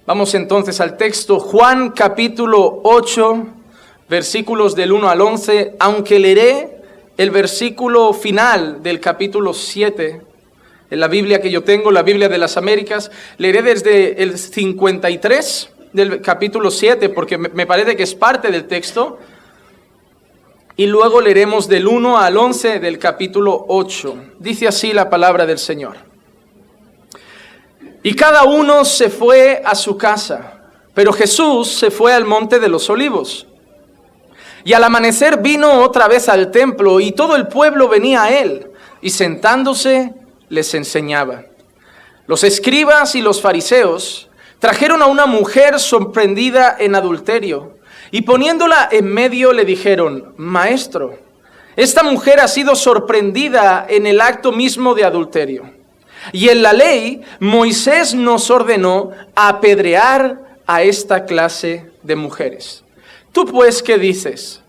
Vamos entonces al texto, Juan capítulo 8, versículos del 1 al 11, aunque leeré el versículo final del capítulo 7, en la Biblia que yo tengo, la Biblia de las Américas, leeré desde el 53 del capítulo 7, porque me parece que es parte del texto, y luego leeremos del 1 al 11 del capítulo 8. Dice así la palabra del Señor. Y cada uno se fue a su casa, pero Jesús se fue al monte de los Olivos. Y al amanecer vino otra vez al templo, y todo el pueblo venía a él, y sentándose les enseñaba. Los escribas y los fariseos trajeron a una mujer sorprendida en adulterio, y poniéndola en medio le dijeron: Maestro, esta mujer ha sido sorprendida en el acto mismo de adulterio. Y en la ley, Moisés nos ordenó apedrear a esta clase de mujeres. ¿Tú pues qué dices?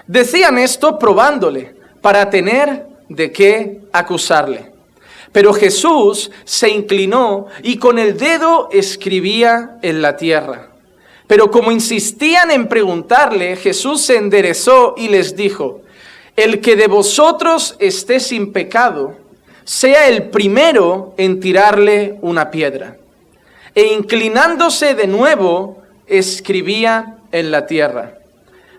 Decían esto probándole, para tener de qué acusarle. Pero Jesús se inclinó y con el dedo escribía en la tierra. Pero como insistían en preguntarle, Jesús se enderezó y les dijo: El que de vosotros esté sin pecado, sea el primero en tirarle una piedra. E inclinándose de nuevo, escribía en la tierra.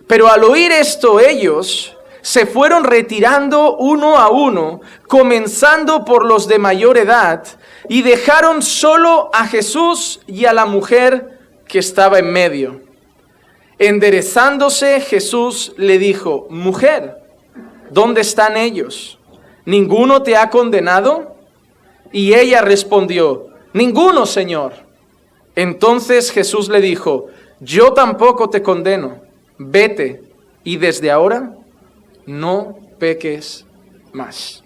Pero al oír esto, ellos se fueron retirando uno a uno, comenzando por los de mayor edad, y dejaron solo a Jesús y a la mujer que estaba en medio. Enderezándose, Jesús le dijo: Mujer, ¿dónde están ellos? ¿Ninguno te ha condenado? Y ella respondió: Ninguno, Señor. Entonces Jesús le dijo: Yo tampoco te condeno. Vete, y desde ahora no peques más.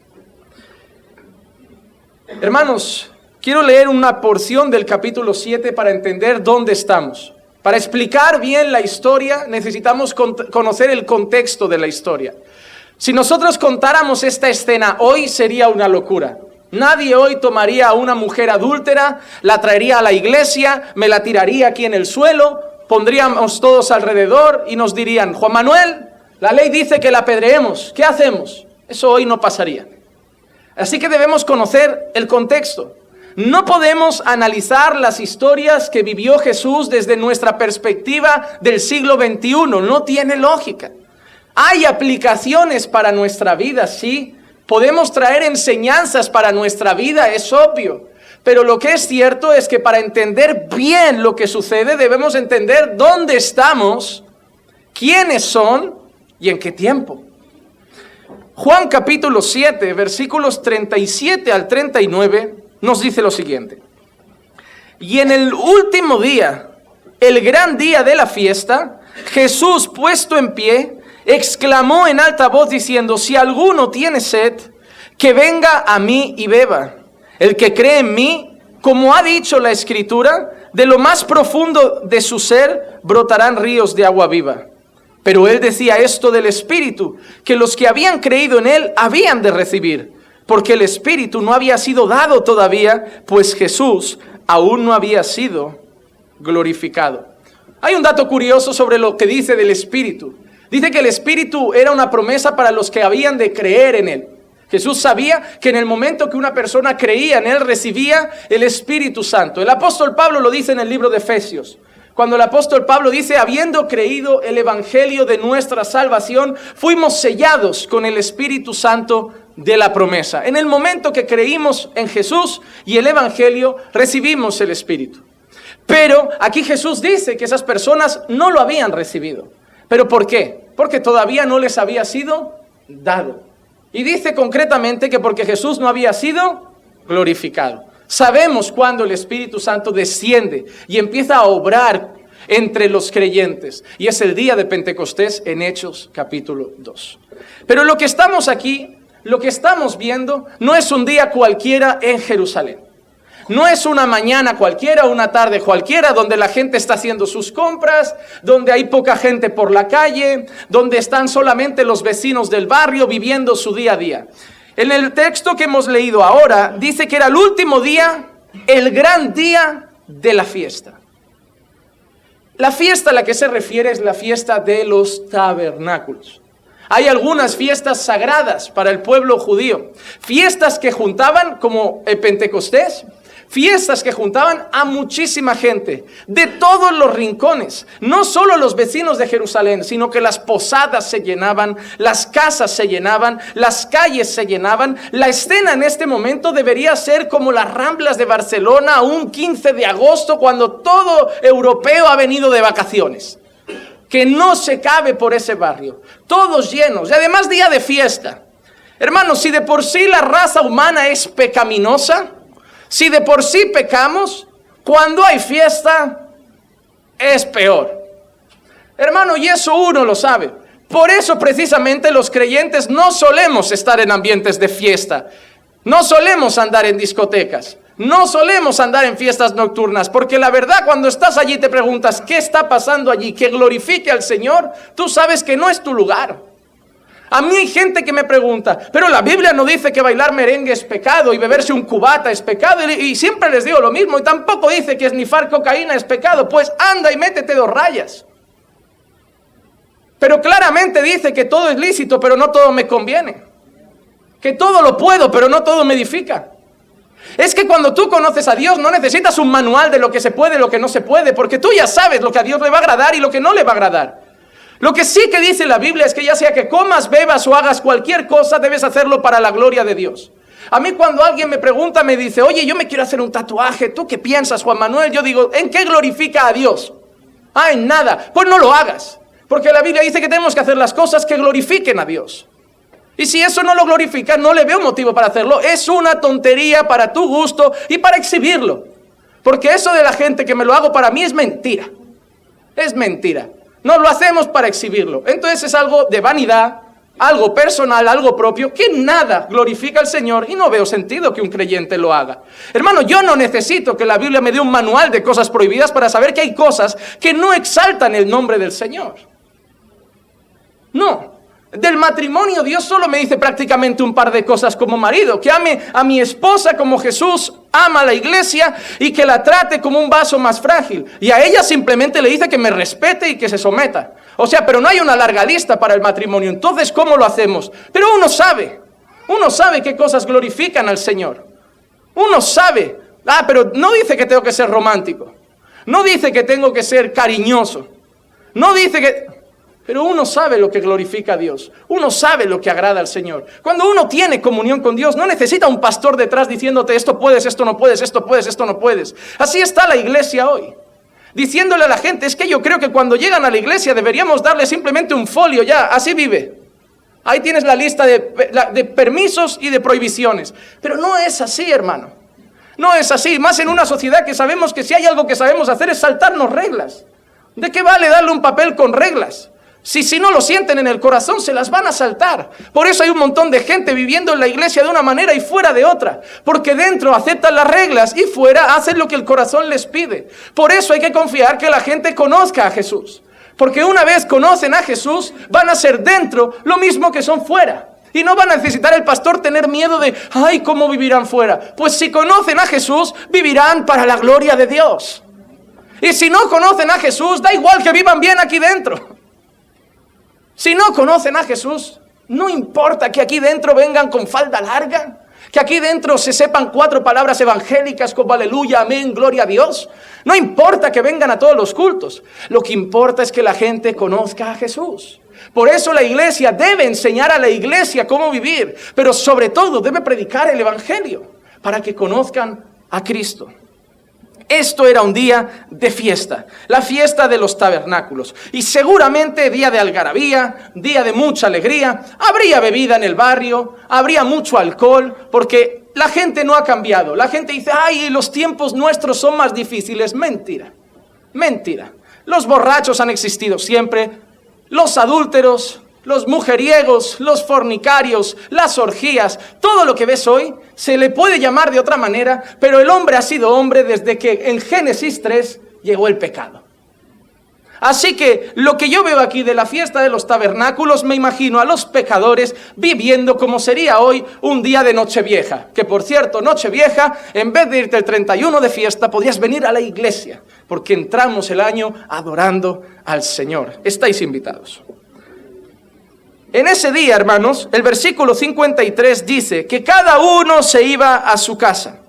Hermanos, quiero leer una porción del capítulo 7 para entender dónde estamos. Para explicar bien la historia, necesitamos conocer el contexto de la historia. Si nosotros contáramos esta escena hoy, sería una locura. Nadie hoy tomaría a una mujer adúltera, la traería a la iglesia, me la tiraría aquí en el suelo, pondríamos todos alrededor y nos dirían: Juan Manuel, la ley dice que la apedreemos, ¿qué hacemos? Eso hoy no pasaría. Así que debemos conocer el contexto. No podemos analizar las historias que vivió Jesús desde nuestra perspectiva del siglo XXI, no tiene lógica. Hay aplicaciones para nuestra vida, sí. Podemos traer enseñanzas para nuestra vida, es obvio. Pero lo que es cierto es que para entender bien lo que sucede, debemos entender dónde estamos, quiénes son y en qué tiempo. Juan capítulo 7, versículos 37 al 39, nos dice lo siguiente. Y en el último día, el gran día de la fiesta, Jesús, puesto en pie, exclamó en alta voz diciendo: Si alguno tiene sed, que venga a mí y beba. El que cree en mí, como ha dicho la Escritura, de lo más profundo de su ser brotarán ríos de agua viva. Pero él decía esto del Espíritu, que los que habían creído en él habían de recibir, porque el Espíritu no había sido dado todavía, pues Jesús aún no había sido glorificado. Hay un dato curioso sobre lo que dice del Espíritu. Dice que el Espíritu era una promesa para los que habían de creer en él. Jesús sabía que en el momento que una persona creía en él, recibía el Espíritu Santo. El apóstol Pablo lo dice en el libro de Efesios. Cuando el apóstol Pablo dice: habiendo creído el evangelio de nuestra salvación, fuimos sellados con el Espíritu Santo de la promesa. En el momento que creímos en Jesús y el evangelio, recibimos el Espíritu. Pero aquí Jesús dice que esas personas no lo habían recibido. ¿Pero por qué? Porque todavía no les había sido dado. Y dice concretamente que porque Jesús no había sido glorificado. Sabemos cuando el Espíritu Santo desciende y empieza a obrar entre los creyentes. Y es el día de Pentecostés en Hechos capítulo 2. Pero lo que estamos aquí, lo que estamos viendo, no es un día cualquiera en Jerusalén. No es una mañana cualquiera, una tarde cualquiera, donde la gente está haciendo sus compras, donde hay poca gente por la calle, donde están solamente los vecinos del barrio viviendo su día a día. En el texto que hemos leído ahora, dice que era el último día, el gran día de la fiesta. La fiesta a la que se refiere es la fiesta de los tabernáculos. Hay algunas fiestas sagradas para el pueblo judío, fiestas que juntaban, como el Pentecostés, fiestas que juntaban a muchísima gente de todos los rincones, no solo los vecinos de Jerusalén, sino que las posadas se llenaban, las casas se llenaban, las calles se llenaban. La escena en este momento debería ser como las Ramblas de Barcelona un 15 de agosto cuando todo europeo ha venido de vacaciones, que no se cabe por ese barrio, todos llenos, y además día de fiesta. Hermanos, si de por sí la raza humana es pecaminosa, si de por sí pecamos, cuando hay fiesta es peor. Hermano, y eso uno lo sabe. Por eso precisamente los creyentes no solemos estar en ambientes de fiesta, no solemos andar en discotecas, no solemos andar en fiestas nocturnas, porque la verdad cuando estás allí te preguntas ¿qué está pasando allí? Que glorifique al Señor, tú sabes que no es tu lugar. A mí hay gente que me pregunta, pero la Biblia no dice que bailar merengue es pecado y beberse un cubata es pecado, y siempre les digo lo mismo, y tampoco dice que esnifar cocaína es pecado. Pues anda y métete 2 rayas. Pero claramente dice que todo es lícito, pero no todo me conviene. Que todo lo puedo, pero no todo me edifica. Es que cuando tú conoces a Dios no necesitas un manual de lo que se puede y lo que no se puede, porque tú ya sabes lo que a Dios le va a agradar y lo que no le va a agradar. Lo que sí que dice la Biblia es que ya sea que comas, bebas o hagas cualquier cosa, debes hacerlo para la gloria de Dios. A mí cuando alguien me pregunta, me dice, oye, yo me quiero hacer un tatuaje, ¿tú qué piensas, Juan Manuel? Yo digo, ¿en qué glorifica a Dios? En nada. Pues no lo hagas, porque la Biblia dice que tenemos que hacer las cosas que glorifiquen a Dios. Y si eso no lo glorifica, no le veo motivo para hacerlo. Es una tontería para tu gusto y para exhibirlo. Porque eso de la gente que me lo hago para mí es mentira. Es mentira. No lo hacemos para exhibirlo. Entonces es algo de vanidad, algo personal, algo propio, que nada glorifica al Señor y no veo sentido que un creyente lo haga. Hermano, yo no necesito que la Biblia me dé un manual de cosas prohibidas para saber que hay cosas que no exaltan el nombre del Señor. No. Del matrimonio Dios solo me dice prácticamente un par de cosas como marido: que ame a mi esposa como Jesús ama a la iglesia y que la trate como un vaso más frágil. Y a ella simplemente le dice que me respete y que se someta. O sea, pero no hay una larga lista para el matrimonio. Entonces, ¿cómo lo hacemos? Pero uno sabe qué cosas glorifican al Señor. Uno sabe. Pero no dice que tengo que ser romántico. No dice que tengo que ser cariñoso. No dice que... Pero uno sabe lo que glorifica a Dios. Uno sabe lo que agrada al Señor. Cuando uno tiene comunión con Dios, no necesita un pastor detrás diciéndote esto puedes, esto no puedes, esto puedes, esto no puedes. Así está la iglesia hoy. Diciéndole a la gente, es que yo creo que cuando llegan a la iglesia deberíamos darle simplemente un folio ya, así vive. Ahí tienes la lista de permisos y de prohibiciones. Pero no es así, hermano. No es así. Más en una sociedad que sabemos que si hay algo que sabemos hacer es saltarnos reglas. ¿De qué vale darle un papel con reglas? Si no lo sienten en el corazón, se las van a saltar. Por eso hay un montón de gente viviendo en la iglesia de una manera y fuera de otra. Porque dentro aceptan las reglas y fuera hacen lo que el corazón les pide. Por eso hay que confiar que la gente conozca a Jesús. Porque una vez conocen a Jesús, van a ser dentro lo mismo que son fuera. Y no van a necesitar el pastor tener miedo de, ay, ¿cómo vivirán fuera? Pues si conocen a Jesús, vivirán para la gloria de Dios. Y si no conocen a Jesús, da igual que vivan bien aquí dentro. Si no conocen a Jesús, no importa que aquí dentro vengan con falda larga, que aquí dentro se sepan 4 palabras evangélicas como aleluya, amén, gloria a Dios. No importa que vengan a todos los cultos. Lo que importa es que la gente conozca a Jesús. Por eso la iglesia debe enseñar a la iglesia cómo vivir, pero sobre todo debe predicar el evangelio para que conozcan a Cristo. Esto era un día de fiesta, la fiesta de los tabernáculos. Y seguramente día de algarabía, día de mucha alegría. Habría bebida en el barrio, habría mucho alcohol, porque la gente no ha cambiado. La gente dice, ay, los tiempos nuestros son más difíciles. Mentira, mentira. Los borrachos han existido siempre, los adúlteros, los mujeriegos, los fornicarios, las orgías, todo lo que ves hoy se le puede llamar de otra manera, pero el hombre ha sido hombre desde que en Génesis 3 llegó el pecado. Así que lo que yo veo aquí de la fiesta de los tabernáculos, me imagino a los pecadores viviendo como sería hoy un día de Nochevieja. Que por cierto, Nochevieja, en vez de irte el 31 de fiesta, podrías venir a la iglesia, porque entramos el año adorando al Señor. Estáis invitados. En ese día, hermanos, el versículo 53 dice que cada uno se iba a su casa.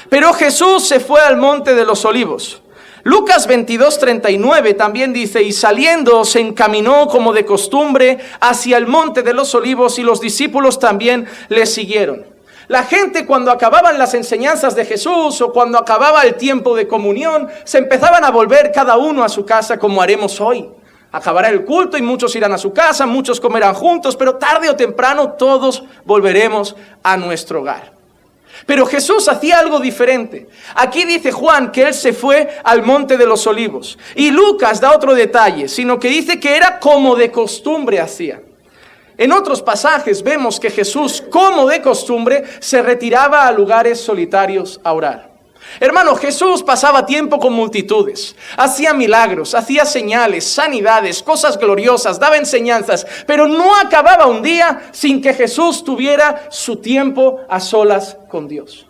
Pero Jesús se fue al monte de los olivos. Lucas 22:39 también dice, y saliendo se encaminó como de costumbre hacia el monte de los olivos, y los discípulos también le siguieron. La gente, cuando acababan las enseñanzas de Jesús o cuando acababa el tiempo de comunión, se empezaban a volver cada uno a su casa, como haremos hoy. Acabará el culto y muchos irán a su casa, muchos comerán juntos, pero tarde o temprano todos volveremos a nuestro hogar. Pero Jesús hacía algo diferente. Aquí dice Juan que él se fue al monte de los olivos. Y Lucas da otro detalle, sino que dice que era como de costumbre hacía. En otros pasajes vemos que Jesús, como de costumbre, se retiraba a lugares solitarios a orar. Hermano, Jesús pasaba tiempo con multitudes, hacía milagros, hacía señales, sanidades, cosas gloriosas, daba enseñanzas, pero no acababa un día sin que Jesús tuviera su tiempo a solas con Dios.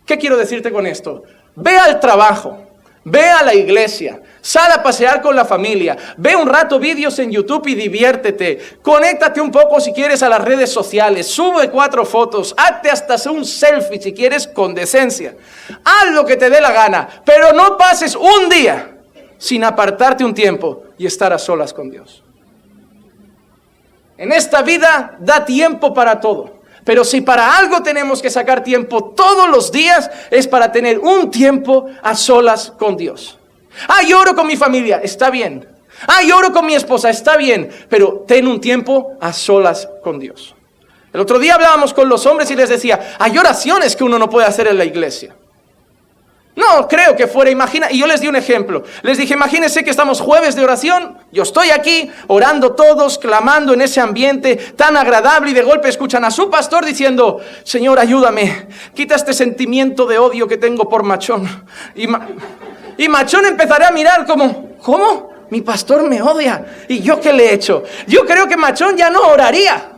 ¿Qué quiero decirte con esto? Ve al trabajo, ve a la iglesia, sal a pasear con la familia, ve un rato vídeos en YouTube y diviértete, conéctate un poco si quieres a las redes sociales, sube 4 fotos, hazte hasta un selfie si quieres con decencia, haz lo que te dé la gana, pero no pases un día sin apartarte un tiempo y estar a solas con Dios. En esta vida da tiempo para todo. Pero si para algo tenemos que sacar tiempo todos los días, es para tener un tiempo a solas con Dios. Oro con mi familia, está bien. Oro con mi esposa, está bien. Pero ten un tiempo a solas con Dios. El otro día hablábamos con los hombres y les decía, hay oraciones que uno no puede hacer en la iglesia. No creo que fuera, y yo les di un ejemplo. Les dije, imagínense que estamos jueves de oración, yo estoy aquí orando todos, clamando en ese ambiente tan agradable y de golpe escuchan a su pastor diciendo, Señor, ayúdame, quita este sentimiento de odio que tengo por Machón. Y Machón empezará a mirar como, ¿cómo? Mi pastor me odia. ¿Y yo qué le he hecho? Yo creo que Machón ya no oraría.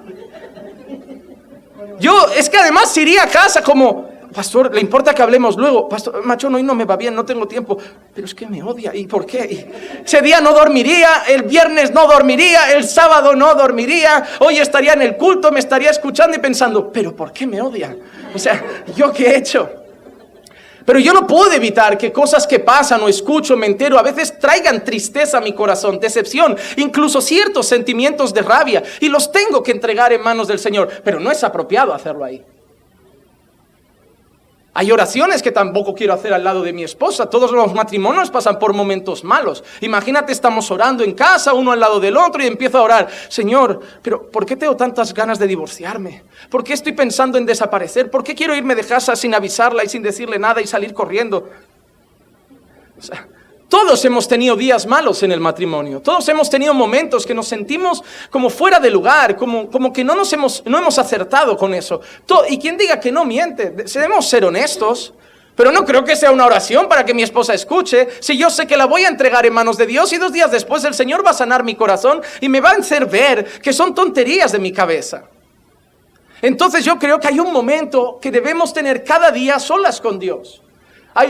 Es que además iría a casa como... Pastor, ¿le importa que hablemos luego? Pastor, Machón, hoy no me va bien, no tengo tiempo. Pero es que me odia. ¿Y por qué? Ese día no dormiría, el viernes no dormiría, el sábado no dormiría, hoy estaría en el culto, me estaría escuchando y pensando, ¿pero por qué me odia? O sea, ¿yo qué he hecho? Pero yo no puedo evitar que cosas que pasan o escucho, me entero, a veces traigan tristeza a mi corazón, decepción, incluso ciertos sentimientos de rabia. Y los tengo que entregar en manos del Señor. Pero no es apropiado hacerlo ahí. Hay oraciones que tampoco quiero hacer al lado de mi esposa. Todos los matrimonios pasan por momentos malos. Imagínate, estamos orando en casa, uno al lado del otro, y empiezo a orar. Señor, pero ¿por qué tengo tantas ganas de divorciarme? ¿Por qué estoy pensando en desaparecer? ¿Por qué quiero irme de casa sin avisarla y sin decirle nada y salir corriendo? O sea, todos hemos tenido días malos en el matrimonio. Todos hemos tenido momentos que nos sentimos como fuera de lugar, como que no hemos acertado con eso. Y quien diga que no miente, debemos ser honestos. Pero no creo que sea una oración para que mi esposa escuche. Si yo sé que la voy a entregar en manos de Dios y 2 días después el Señor va a sanar mi corazón y me va a hacer ver que son tonterías de mi cabeza. Entonces yo creo que hay un momento que debemos tener cada día solas con Dios.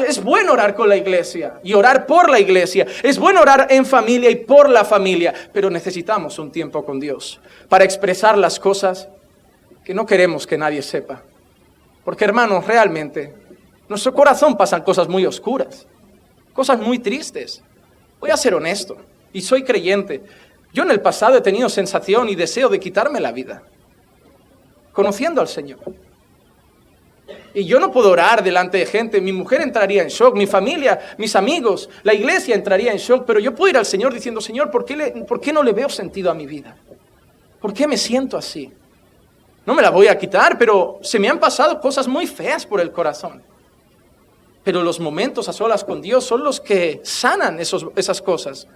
Es bueno orar con la iglesia y orar por la iglesia. Es bueno orar en familia y por la familia. Pero necesitamos un tiempo con Dios para expresar las cosas que no queremos que nadie sepa. Porque, hermanos, realmente, nuestro corazón pasan cosas muy oscuras, cosas muy tristes. Voy a ser honesto y soy creyente. Yo en el pasado he tenido sensación y deseo de quitarme la vida, conociendo al Señor. Y yo no puedo orar delante de gente, mi mujer entraría en shock, mi familia, mis amigos, la iglesia entraría en shock, pero yo puedo ir al Señor diciendo, Señor, ¿por qué no le veo sentido a mi vida? ¿Por qué me siento así? No me la voy a quitar, pero se me han pasado cosas muy feas por el corazón. Pero los momentos a solas con Dios son los que sanan esas cosas.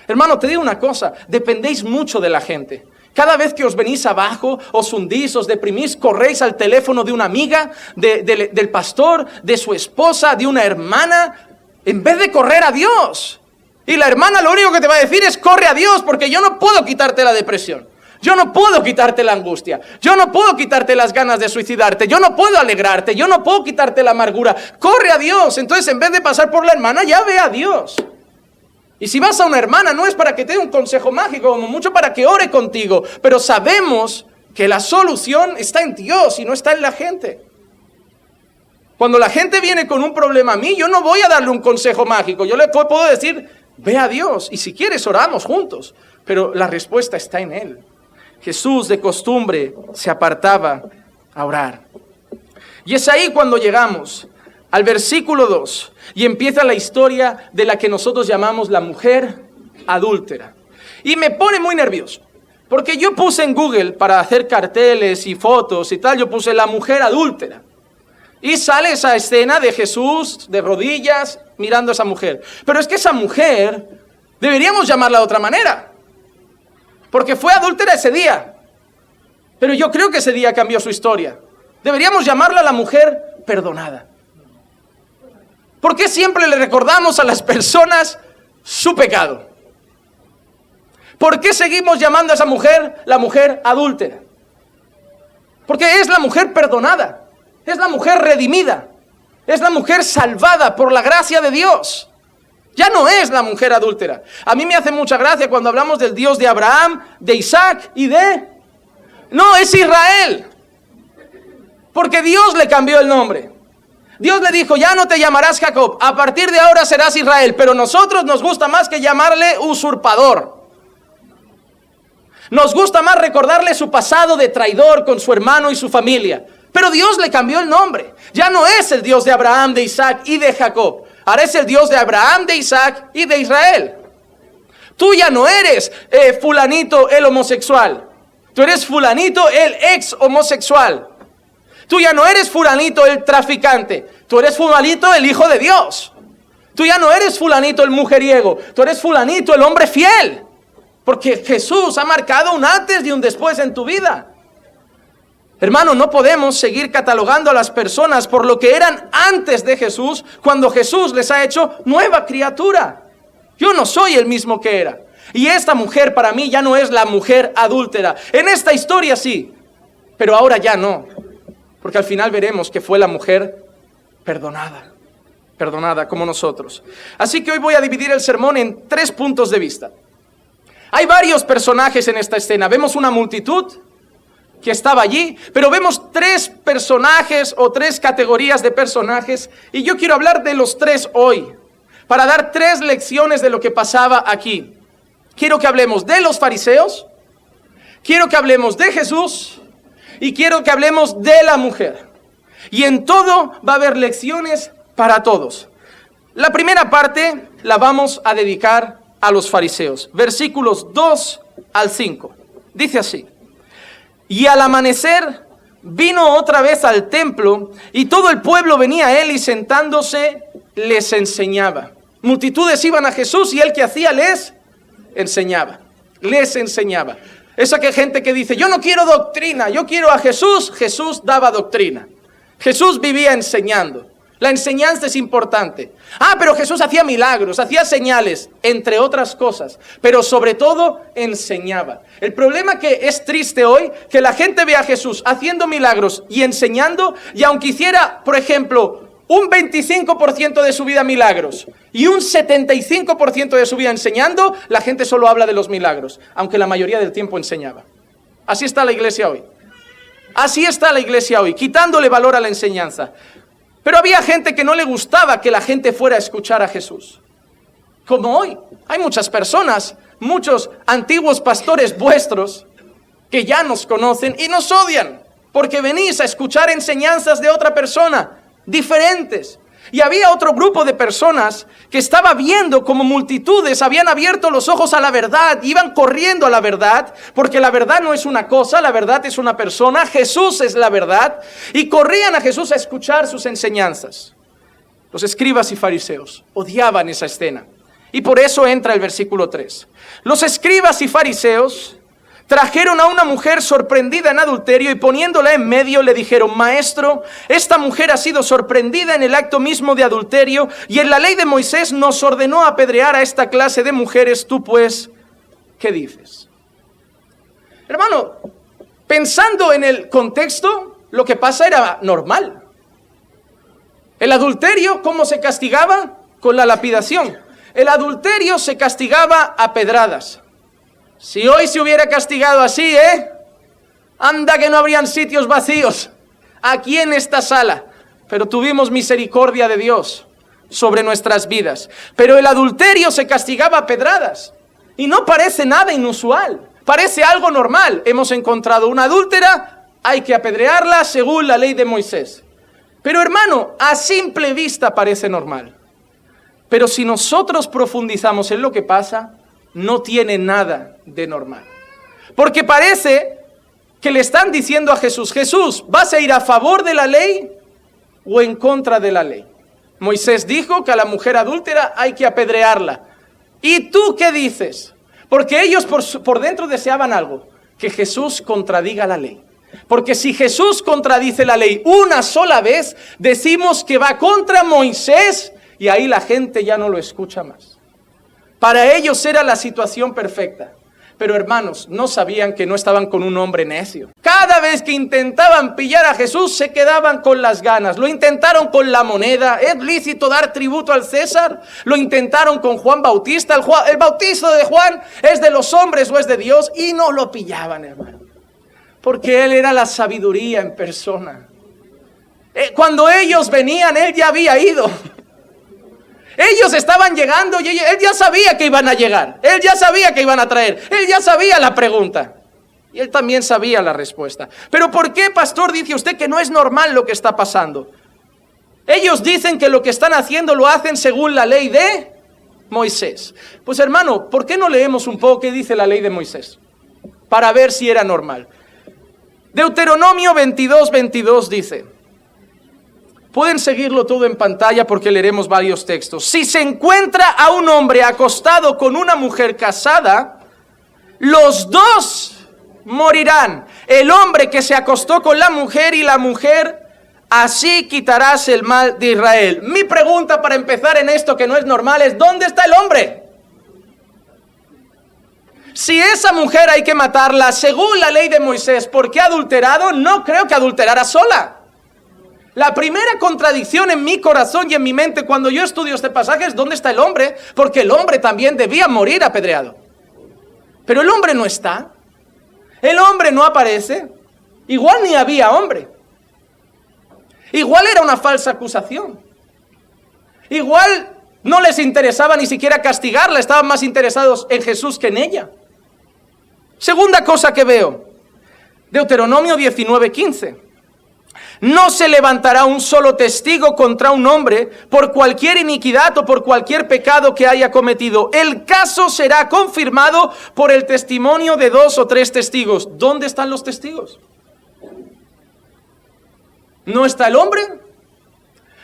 Hermano, te digo una cosa, dependéis mucho de la gente. Cada vez que os venís abajo, os hundís, os deprimís, corréis al teléfono de una amiga, del pastor, de su esposa, de una hermana, en vez de correr a Dios. Y la hermana lo único que te va a decir es corre a Dios, porque yo no puedo quitarte la depresión. Yo no puedo quitarte la angustia. Yo no puedo quitarte las ganas de suicidarte. Yo no puedo alegrarte. Yo no puedo quitarte la amargura. Corre a Dios. Entonces, en vez de pasar por la hermana, ya ve a Dios. Y si vas a una hermana, no es para que te dé un consejo mágico, como mucho para que ore contigo. Pero sabemos que la solución está en Dios y no está en la gente. Cuando la gente viene con un problema a mí, yo no voy a darle un consejo mágico. Yo le puedo decir, ve a Dios. Y si quieres, oramos juntos. Pero la respuesta está en Él. Jesús de costumbre se apartaba a orar. Y es ahí cuando llegamos al versículo 2 y empieza la historia de la que nosotros llamamos la mujer adúltera. Y me pone muy nervioso, porque yo puse en Google para hacer carteles y fotos y tal, yo puse la mujer adúltera. Y sale esa escena de Jesús de rodillas mirando a esa mujer. Pero es que esa mujer deberíamos llamarla de otra manera, porque fue adúltera ese día. Pero yo creo que ese día cambió su historia. Deberíamos llamarla la mujer perdonada. ¿Por qué siempre le recordamos a las personas su pecado? ¿Por qué seguimos llamando a esa mujer la mujer adúltera? Porque es la mujer perdonada, es la mujer redimida, es la mujer salvada por la gracia de Dios. Ya no es la mujer adúltera. A mí me hace mucha gracia cuando hablamos del Dios de Abraham, de Isaac y de... No, es Israel. Porque Dios le cambió el nombre. Dios le dijo, ya no te llamarás Jacob, a partir de ahora serás Israel. Pero nosotros nos gusta más que llamarle usurpador. Nos gusta más recordarle su pasado de traidor con su hermano y su familia. Pero Dios le cambió el nombre. Ya no es el Dios de Abraham, de Isaac y de Jacob. Ahora es el Dios de Abraham, de Isaac y de Israel. Tú ya no eres fulanito el homosexual. Tú eres fulanito el ex homosexual. Tú ya no eres fulanito el traficante. Tú eres fulanito el hijo de Dios. Tú ya no eres fulanito el mujeriego. Tú eres fulanito el hombre fiel. Porque Jesús ha marcado un antes y un después en tu vida. Hermano, no podemos seguir catalogando a las personas por lo que eran antes de Jesús, cuando Jesús les ha hecho nueva criatura. Yo no soy el mismo que era. Y esta mujer para mí ya no es la mujer adúltera. En esta historia sí, pero ahora ya no. Porque al final veremos que fue la mujer perdonada. Perdonada como nosotros. Así que hoy voy a dividir el sermón en 3 puntos de vista. Hay varios personajes en esta escena. Vemos una multitud que estaba allí, pero vemos 3 personajes o 3 categorías de personajes, y yo quiero hablar de los 3 hoy, para dar 3 lecciones de lo que pasaba aquí. Quiero que hablemos de los fariseos, quiero que hablemos de Jesús, y quiero que hablemos de la mujer. Y en todo va a haber lecciones para todos. La primera parte la vamos a dedicar a los fariseos, versículos 2 al 5. Dice así: y al amanecer vino otra vez al templo, y todo el pueblo venía a él, y sentándose les enseñaba. Multitudes iban a Jesús, y él ¿qué hacía? Les enseñaba. Les enseñaba. Esa que gente que dice, yo no quiero doctrina, yo quiero a Jesús. Jesús daba doctrina. Jesús vivía enseñando. La enseñanza es importante. Pero Jesús hacía milagros, hacía señales, entre otras cosas, pero sobre todo enseñaba. El problema que es triste hoy, que la gente ve a Jesús haciendo milagros y enseñando, y aunque hiciera, por ejemplo, un 25% de su vida milagros y un 75% de su vida enseñando, la gente solo habla de los milagros, aunque la mayoría del tiempo enseñaba. Así está la iglesia hoy. Así está la iglesia hoy, quitándole valor a la enseñanza. Pero había gente que no le gustaba que la gente fuera a escuchar a Jesús. Como hoy, hay muchas personas, muchos antiguos pastores vuestros, que ya nos conocen y nos odian, porque venís a escuchar enseñanzas de otra persona, diferentes. Y había otro grupo de personas que estaba viendo como multitudes habían abierto los ojos a la verdad, iban corriendo a la verdad, porque la verdad no es una cosa, la verdad es una persona, Jesús es la verdad, y corrían a Jesús a escuchar sus enseñanzas. Los escribas y fariseos odiaban esa escena, y por eso entra el versículo 3. Los escribas y fariseos trajeron a una mujer sorprendida en adulterio, y poniéndola en medio le dijeron: Maestro, esta mujer ha sido sorprendida en el acto mismo de adulterio, y en la ley de Moisés nos ordenó apedrear a esta clase de mujeres. Tú pues, ¿qué dices? Hermano, pensando en el contexto, lo que pasa era normal. El adulterio, ¿cómo se castigaba? Con la lapidación. El adulterio se castigaba a pedradas. Si hoy se hubiera castigado así, anda que no habrían sitios vacíos aquí en esta sala. Pero tuvimos misericordia de Dios sobre nuestras vidas. Pero el adulterio se castigaba a pedradas. Y no parece nada inusual. Parece algo normal. Hemos encontrado una adúltera, hay que apedrearla según la ley de Moisés. Pero hermano, a simple vista parece normal. Pero si nosotros profundizamos en lo que pasa, no tiene nada de normal. Porque parece que le están diciendo a Jesús, Jesús, ¿vas a ir a favor de la ley o en contra de la ley? Moisés dijo que a la mujer adúltera hay que apedrearla. ¿Y tú qué dices? Porque ellos por dentro deseaban algo, que Jesús contradiga la ley. Porque si Jesús contradice la ley una sola vez, decimos que va contra Moisés y ahí la gente ya no lo escucha más. Para ellos era la situación perfecta. Pero hermanos, no sabían que no estaban con un hombre necio. Cada vez que intentaban pillar a Jesús, se quedaban con las ganas. Lo intentaron con la moneda. ¿Es lícito dar tributo al César? Lo intentaron con Juan Bautista. El bautizo de Juan, ¿es de los hombres o es de Dios? Y no lo pillaban, hermano. Porque él era la sabiduría en persona. Cuando ellos venían, él ya había ido. Ellos estaban llegando y él ya sabía que iban a llegar. Él ya sabía que iban a traer. Él ya sabía la pregunta. Y él también sabía la respuesta. Pero ¿por qué, pastor, dice usted que no es normal lo que está pasando? Ellos dicen que lo que están haciendo lo hacen según la ley de Moisés. Pues hermano, ¿por qué no leemos un poco qué dice la ley de Moisés? Para ver si era normal. Deuteronomio 22:22 dice... Pueden seguirlo todo en pantalla porque leeremos varios textos. Si se encuentra a un hombre acostado con una mujer casada, los dos morirán. El hombre que se acostó con la mujer y la mujer, así quitarás el mal de Israel. Mi pregunta para empezar en esto que no es normal es, ¿dónde está el hombre? Si esa mujer hay que matarla según la ley de Moisés, ¿por qué ha adulterado? No creo que adulterara sola. La primera contradicción en mi corazón y en mi mente cuando yo estudio este pasaje es ¿dónde está el hombre? Porque el hombre también debía morir apedreado. Pero el hombre no está. El hombre no aparece. Igual ni había hombre. Igual era una falsa acusación. Igual no les interesaba ni siquiera castigarla. Estaban más interesados en Jesús que en ella. Segunda cosa que veo. Deuteronomio 19:15. No se levantará un solo testigo contra un hombre por cualquier iniquidad o por cualquier pecado que haya cometido. El caso será confirmado por el testimonio de 2 o 3 testigos. ¿Dónde están los testigos? ¿No está el hombre?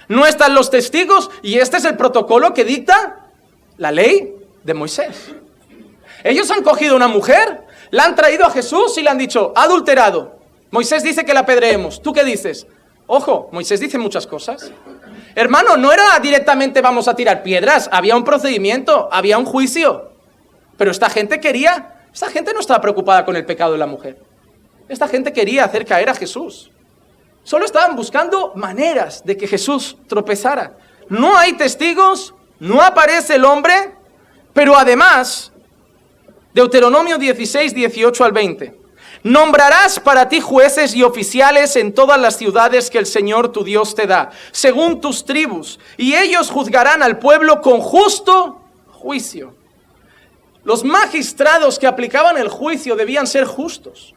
¿No están los testigos? Y este es el protocolo que dicta la ley de Moisés. Ellos han cogido a una mujer, la han traído a Jesús y le han dicho, adulterado. Moisés dice que la apedreemos. ¿Tú qué dices? Ojo, Moisés dice muchas cosas. Hermano, no era directamente vamos a tirar piedras. Había un procedimiento, había un juicio. Pero esta gente no estaba preocupada con el pecado de la mujer. Esta gente quería hacer caer a Jesús. Solo estaban buscando maneras de que Jesús tropezara. No hay testigos, no aparece el hombre, pero además, Deuteronomio 16:18-20. Nombrarás para ti jueces y oficiales en todas las ciudades que el Señor tu Dios te da, según tus tribus, y ellos juzgarán al pueblo con justo juicio. Los magistrados que aplicaban el juicio debían ser justos.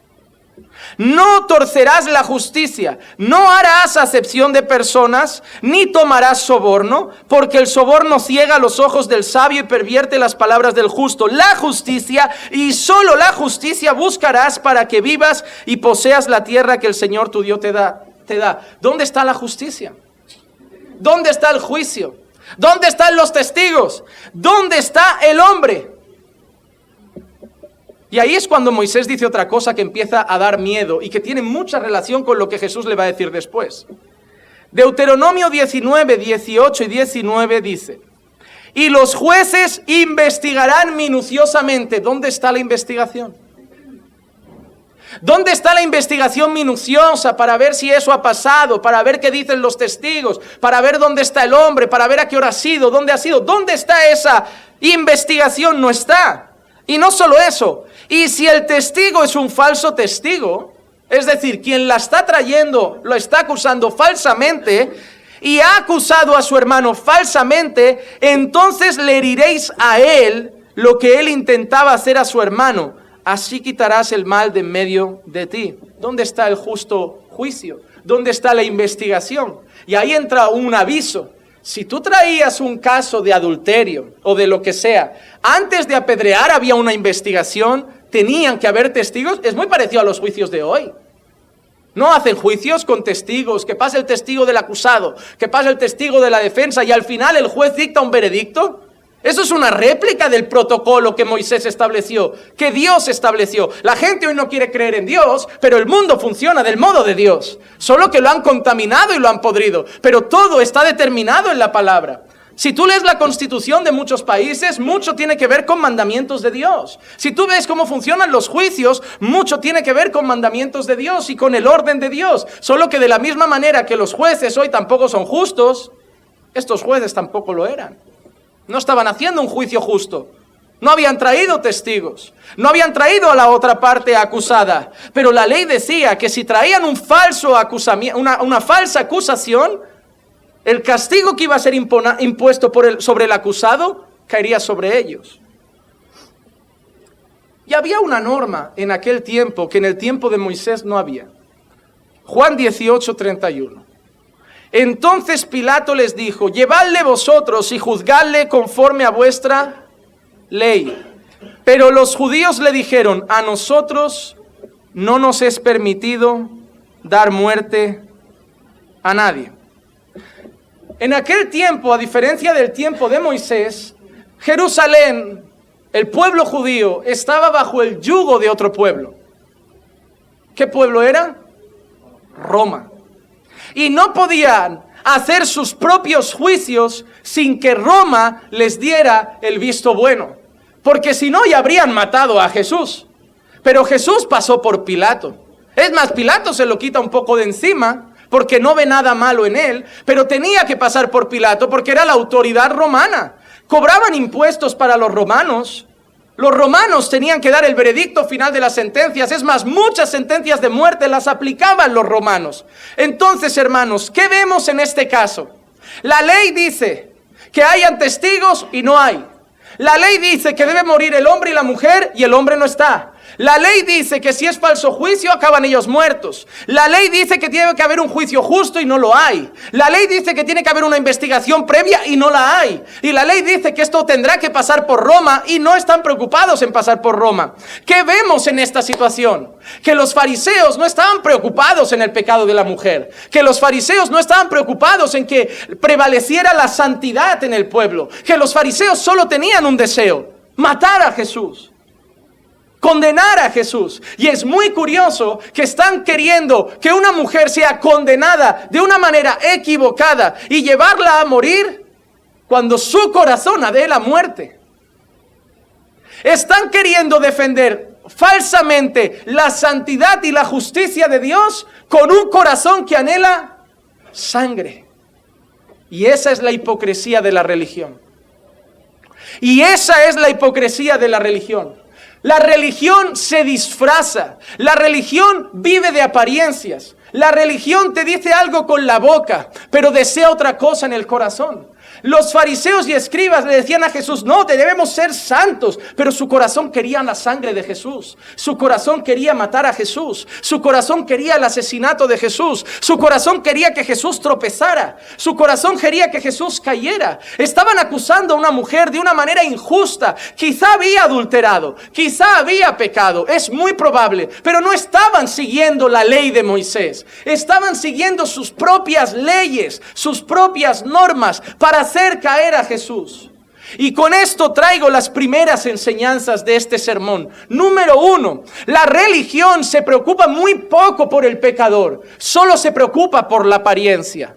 No torcerás la justicia, no harás acepción de personas, ni tomarás soborno, porque el soborno ciega los ojos del sabio y pervierte las palabras del justo. La justicia, y solo la justicia buscarás para que vivas y poseas la tierra que el Señor tu Dios te da. ¿Dónde está la justicia? ¿Dónde está el juicio? ¿Dónde están los testigos? ¿Dónde está el hombre? Y ahí es cuando Moisés dice otra cosa que empieza a dar miedo y que tiene mucha relación con lo que Jesús le va a decir después. Deuteronomio 19:18-19 dice, y los jueces investigarán minuciosamente. ¿Dónde está la investigación? ¿Dónde está la investigación minuciosa para ver si eso ha pasado, para ver qué dicen los testigos, para ver dónde está el hombre, para ver a qué hora ha sido, dónde ha sido? ¿Dónde está esa investigación? No está. Y no solo eso, y si el testigo es un falso testigo, es decir, quien la está trayendo lo está acusando falsamente y ha acusado a su hermano falsamente, entonces le heriréis a él lo que él intentaba hacer a su hermano. Así quitarás el mal de en medio de ti. ¿Dónde está el justo juicio? ¿Dónde está la investigación? Y ahí entra un aviso. Si tú traías un caso de adulterio o de lo que sea, antes de apedrear había una investigación, tenían que haber testigos. Es muy parecido a los juicios de hoy. No hacen juicios con testigos, que pase el testigo del acusado, que pase el testigo de la defensa y al final el juez dicta un veredicto. Eso es una réplica del protocolo que Moisés estableció, que Dios estableció. La gente hoy no quiere creer en Dios, pero el mundo funciona del modo de Dios. Solo que lo han contaminado y lo han podrido. Pero todo está determinado en la palabra. Si tú lees la constitución de muchos países, mucho tiene que ver con mandamientos de Dios. Si tú ves cómo funcionan los juicios, mucho tiene que ver con mandamientos de Dios y con el orden de Dios. Solo que de la misma manera que los jueces hoy tampoco son justos, estos jueces tampoco lo eran. No estaban haciendo un juicio justo. No habían traído testigos. No habían traído a la otra parte acusada. Pero la ley decía que si traían una falsa acusación, el castigo que iba a ser impuesto sobre el acusado caería sobre ellos. Y había una norma en aquel tiempo que en el tiempo de Moisés no había. Juan 18:31. Entonces Pilato les dijo: llevadle vosotros y juzgadle conforme a vuestra ley. Pero los judíos le dijeron: a nosotros no nos es permitido dar muerte a nadie. En aquel tiempo, a diferencia del tiempo de Moisés, Jerusalén, el pueblo judío, estaba bajo el yugo de otro pueblo. ¿Qué pueblo era? Roma. Y no podían hacer sus propios juicios sin que Roma les diera el visto bueno. Porque si no, ya habrían matado a Jesús. Pero Jesús pasó por Pilato. Es más, Pilato se lo quita un poco de encima porque no ve nada malo en él. Pero tenía que pasar por Pilato porque era la autoridad romana. Cobraban impuestos para los romanos. Los romanos tenían que dar el veredicto final de las sentencias. Es más, muchas sentencias de muerte las aplicaban los romanos. Entonces, hermanos, ¿qué vemos en este caso? La ley dice que hayan testigos y no hay. La ley dice que debe morir el hombre y la mujer y el hombre no está. La ley dice que si es falso juicio acaban ellos muertos. La ley dice que tiene que haber un juicio justo y no lo hay. La ley dice que tiene que haber una investigación previa y no la hay. Y la ley dice que esto tendrá que pasar por Roma y no están preocupados en pasar por Roma. ¿Qué vemos en esta situación? Que los fariseos no estaban preocupados en el pecado de la mujer. Que los fariseos no estaban preocupados en que prevaleciera la santidad en el pueblo. Que los fariseos solo tenían un deseo: matar a Jesús. Condenar a Jesús. Y es muy curioso que están queriendo que una mujer sea condenada de una manera equivocada y llevarla a morir cuando su corazón anhela muerte. Están queriendo defender falsamente la santidad y la justicia de Dios con un corazón que anhela sangre. Y esa es la hipocresía de la religión. Y esa es la hipocresía de la religión. La religión se disfraza, la religión vive de apariencias, la religión te dice algo con la boca, pero desea otra cosa en el corazón. Los fariseos y escribas le decían a Jesús: no, debemos ser santos, pero su corazón quería la sangre de Jesús, su corazón quería matar a Jesús, su corazón quería el asesinato de Jesús, su corazón quería que Jesús tropezara, su corazón quería que Jesús cayera. Estaban acusando a una mujer de una manera injusta, quizá había adulterado, quizá había pecado, es muy probable, pero no estaban siguiendo la ley de Moisés, estaban siguiendo sus propias leyes, sus propias normas para hacer caer a Jesús. Y con esto traigo las primeras enseñanzas de este sermón. Número 1, la religión se preocupa muy poco por el pecador, solo se preocupa por la apariencia.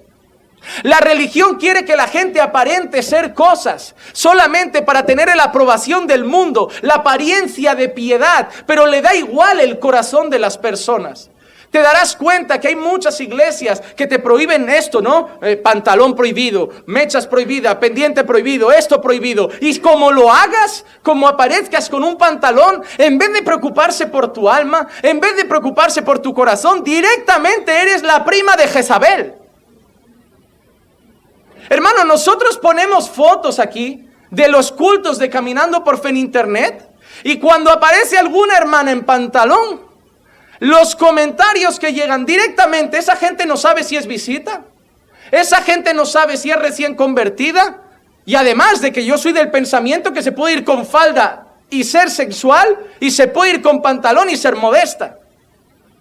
La religión quiere que la gente aparente ser cosas solamente para tener la aprobación del mundo, la apariencia de piedad, pero le da igual el corazón de las personas. Te darás cuenta que hay muchas iglesias que te prohíben esto, ¿no? Pantalón prohibido, mechas prohibidas, pendiente prohibido, esto prohibido. Y como lo hagas, como aparezcas con un pantalón, en vez de preocuparse por tu alma, en vez de preocuparse por tu corazón, directamente eres la prima de Jezabel. Hermano, nosotros ponemos fotos aquí de los cultos de Caminando por Fe en internet, y cuando aparece alguna hermana en pantalón, los comentarios que llegan directamente, esa gente no sabe si es visita, esa gente no sabe si es recién convertida, y además de que yo soy del pensamiento que se puede ir con falda y ser sexual, y se puede ir con pantalón y ser modesta.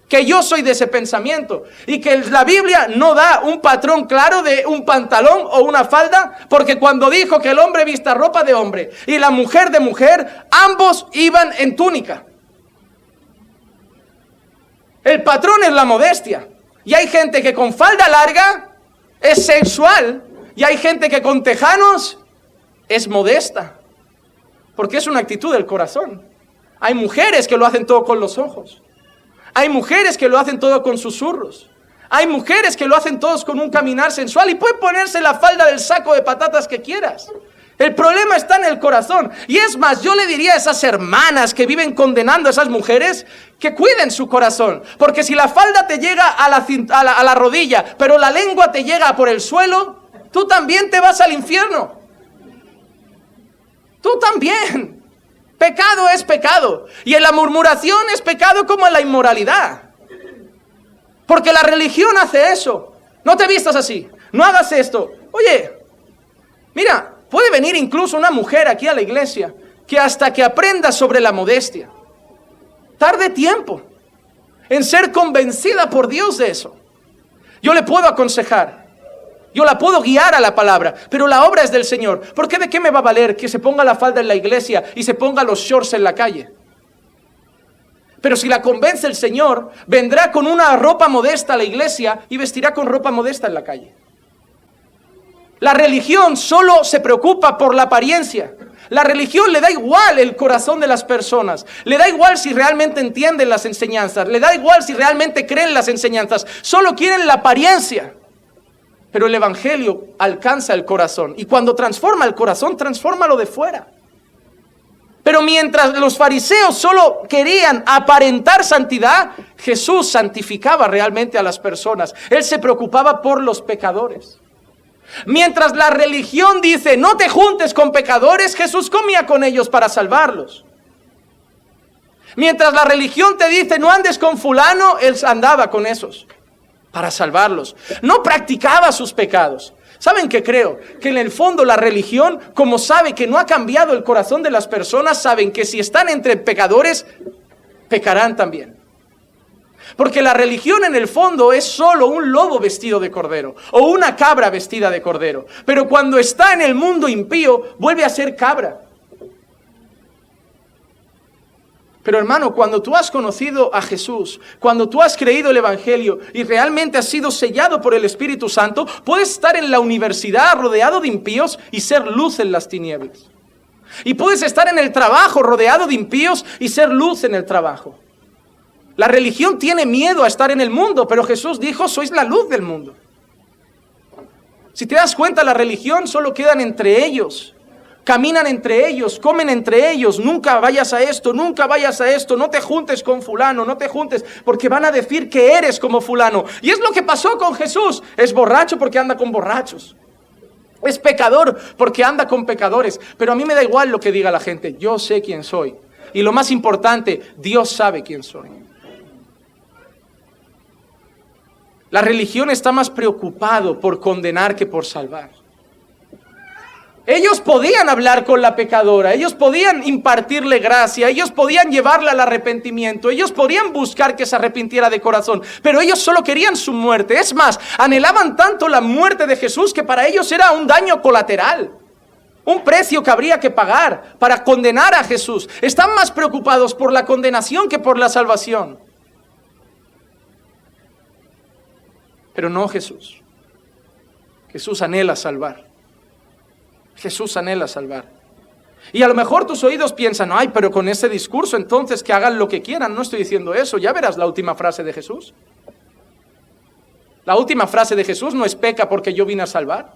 Que yo soy de ese pensamiento, y que la Biblia no da un patrón claro de un pantalón o una falda, porque cuando dijo que el hombre vista ropa de hombre y la mujer de mujer, ambos iban en túnica. El patrón es la modestia, y hay gente que con falda larga es sexual, y hay gente que con tejanos es modesta, porque es una actitud del corazón. Hay mujeres que lo hacen todo con los ojos. Hay mujeres que lo hacen todo con susurros. Hay mujeres que lo hacen todos con un caminar sensual, y puede ponerse la falda del saco de patatas que quieras. El problema está en el corazón. Y es más, yo le diría a esas hermanas que viven condenando a esas mujeres que cuiden su corazón. Porque si la falda te llega a la rodilla, pero la lengua te llega por el suelo, tú también te vas al infierno. Tú también. Pecado es pecado, y en la murmuración es pecado como en la inmoralidad. Porque la religión hace eso. No te vistas así, no hagas esto. Oye, mira, puede venir incluso una mujer aquí a la iglesia que hasta que aprenda sobre la modestia, tarde tiempo en ser convencida por Dios de eso. Yo le puedo aconsejar, yo la puedo guiar a la palabra, pero la obra es del Señor. ¿Por qué? ¿De qué me va a valer que se ponga la falda en la iglesia y se ponga los shorts en la calle? Pero si la convence el Señor, vendrá con una ropa modesta a la iglesia y vestirá con ropa modesta en la calle. La religión solo se preocupa por la apariencia. La religión le da igual el corazón de las personas. Le da igual si realmente entienden las enseñanzas. Le da igual si realmente creen las enseñanzas. Solo quieren la apariencia. Pero el evangelio alcanza el corazón, y cuando transforma el corazón, transforma lo de fuera. Pero mientras los fariseos solo querían aparentar santidad, Jesús santificaba realmente a las personas. Él se preocupaba por los pecadores. Mientras la religión dice, no te juntes con pecadores, Jesús comía con ellos para salvarlos. Mientras la religión te dice, no andes con fulano, Él andaba con esos para salvarlos. No practicaba sus pecados. ¿Saben qué creo? Que en el fondo la religión, como sabe que no ha cambiado el corazón de las personas, saben que si están entre pecadores, pecarán también. Porque la religión en el fondo es solo un lobo vestido de cordero, o una cabra vestida de cordero. Pero cuando está en el mundo impío, vuelve a ser cabra. Pero hermano, cuando tú has conocido a Jesús, cuando tú has creído el evangelio y realmente has sido sellado por el Espíritu Santo, puedes estar en la universidad rodeado de impíos y ser luz en las tinieblas. Y puedes estar en el trabajo rodeado de impíos y ser luz en el trabajo. La religión tiene miedo a estar en el mundo, pero Jesús dijo, sois la luz del mundo. Si te das cuenta, la religión solo quedan entre ellos. Caminan entre ellos, comen entre ellos, nunca vayas a esto, nunca vayas a esto, no te juntes con fulano, no te juntes, porque van a decir que eres como fulano. Y es lo que pasó con Jesús. Es borracho porque anda con borrachos. Es pecador porque anda con pecadores. Pero a mí me da igual lo que diga la gente, yo sé quién soy. Y lo más importante, Dios sabe quién soy. La religión está más preocupado por condenar que por salvar. Ellos podían hablar con la pecadora, ellos podían impartirle gracia, ellos podían llevarla al arrepentimiento, ellos podían buscar que se arrepintiera de corazón, pero ellos solo querían su muerte. Es más, anhelaban tanto la muerte de Jesús que para ellos era un daño colateral, un precio que habría que pagar para condenar a Jesús. Están más preocupados por la condenación que por la salvación. Pero no Jesús. Jesús anhela salvar. Jesús anhela salvar. Y a lo mejor tus oídos piensan, ay, pero con ese discurso entonces que hagan lo que quieran. No estoy diciendo eso. Ya verás la última frase de Jesús. La última frase de Jesús no es peca porque yo vine a salvar.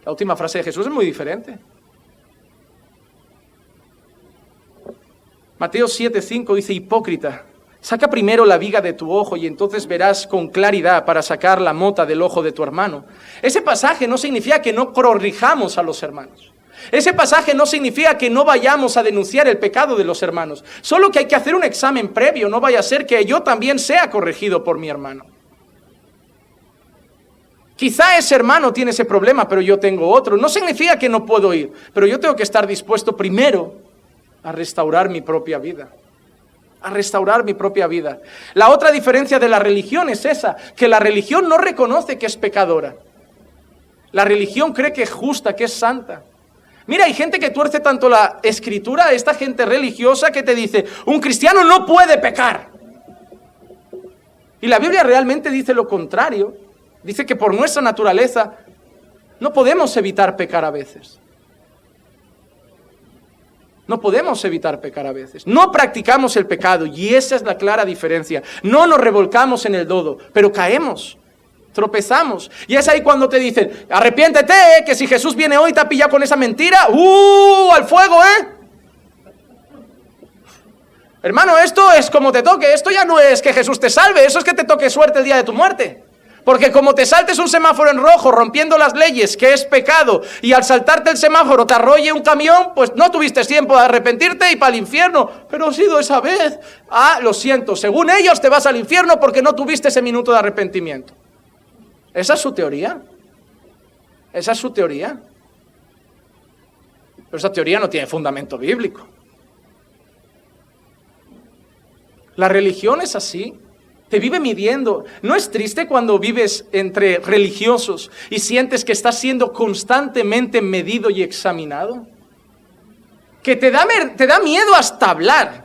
La última frase de Jesús es muy diferente. Mateo 7:5 dice, hipócrita, saca primero la viga de tu ojo y entonces verás con claridad para sacar la mota del ojo de tu hermano. Ese pasaje no significa que no corrijamos a los hermanos. Ese pasaje no significa que no vayamos a denunciar el pecado de los hermanos. Solo que hay que hacer un examen previo, no vaya a ser que yo también sea corregido por mi hermano. Quizá ese hermano tiene ese problema, pero yo tengo otro. No significa que no puedo ir, pero yo tengo que estar dispuesto primero a restaurar mi propia vida. A restaurar mi propia vida. La otra diferencia de la religión es esa, que la religión no reconoce que es pecadora. La religión cree que es justa, que es santa. Mira, hay gente que tuerce tanto la escritura, esta gente religiosa que te dice, un cristiano no puede pecar. Y la Biblia realmente dice lo contrario. Dice que por nuestra naturaleza no podemos evitar pecar a veces. No podemos evitar pecar a veces. No practicamos el pecado y esa es la clara diferencia. No nos revolcamos en el lodo, pero caemos, tropezamos. Y es ahí cuando te dicen, arrepiéntete, que si Jesús viene hoy y te ha pillado con esa mentira, al fuego, Hermano, esto es como te toque. Esto ya no es que Jesús te salve, eso es que te toque suerte el día de tu muerte. Porque como te saltes un semáforo en rojo rompiendo las leyes, que es pecado, y al saltarte el semáforo te arrolle un camión, pues no tuviste tiempo de arrepentirte y para el infierno. Pero ha sido esa vez. Lo siento, según ellos te vas al infierno porque no tuviste ese minuto de arrepentimiento. ¿Esa es su teoría? ¿Esa es su teoría? Pero esa teoría no tiene fundamento bíblico. La religión es así. Te vive midiendo. ¿No es triste cuando vives entre religiosos y sientes que estás siendo constantemente medido y examinado? Que te da miedo hasta hablar.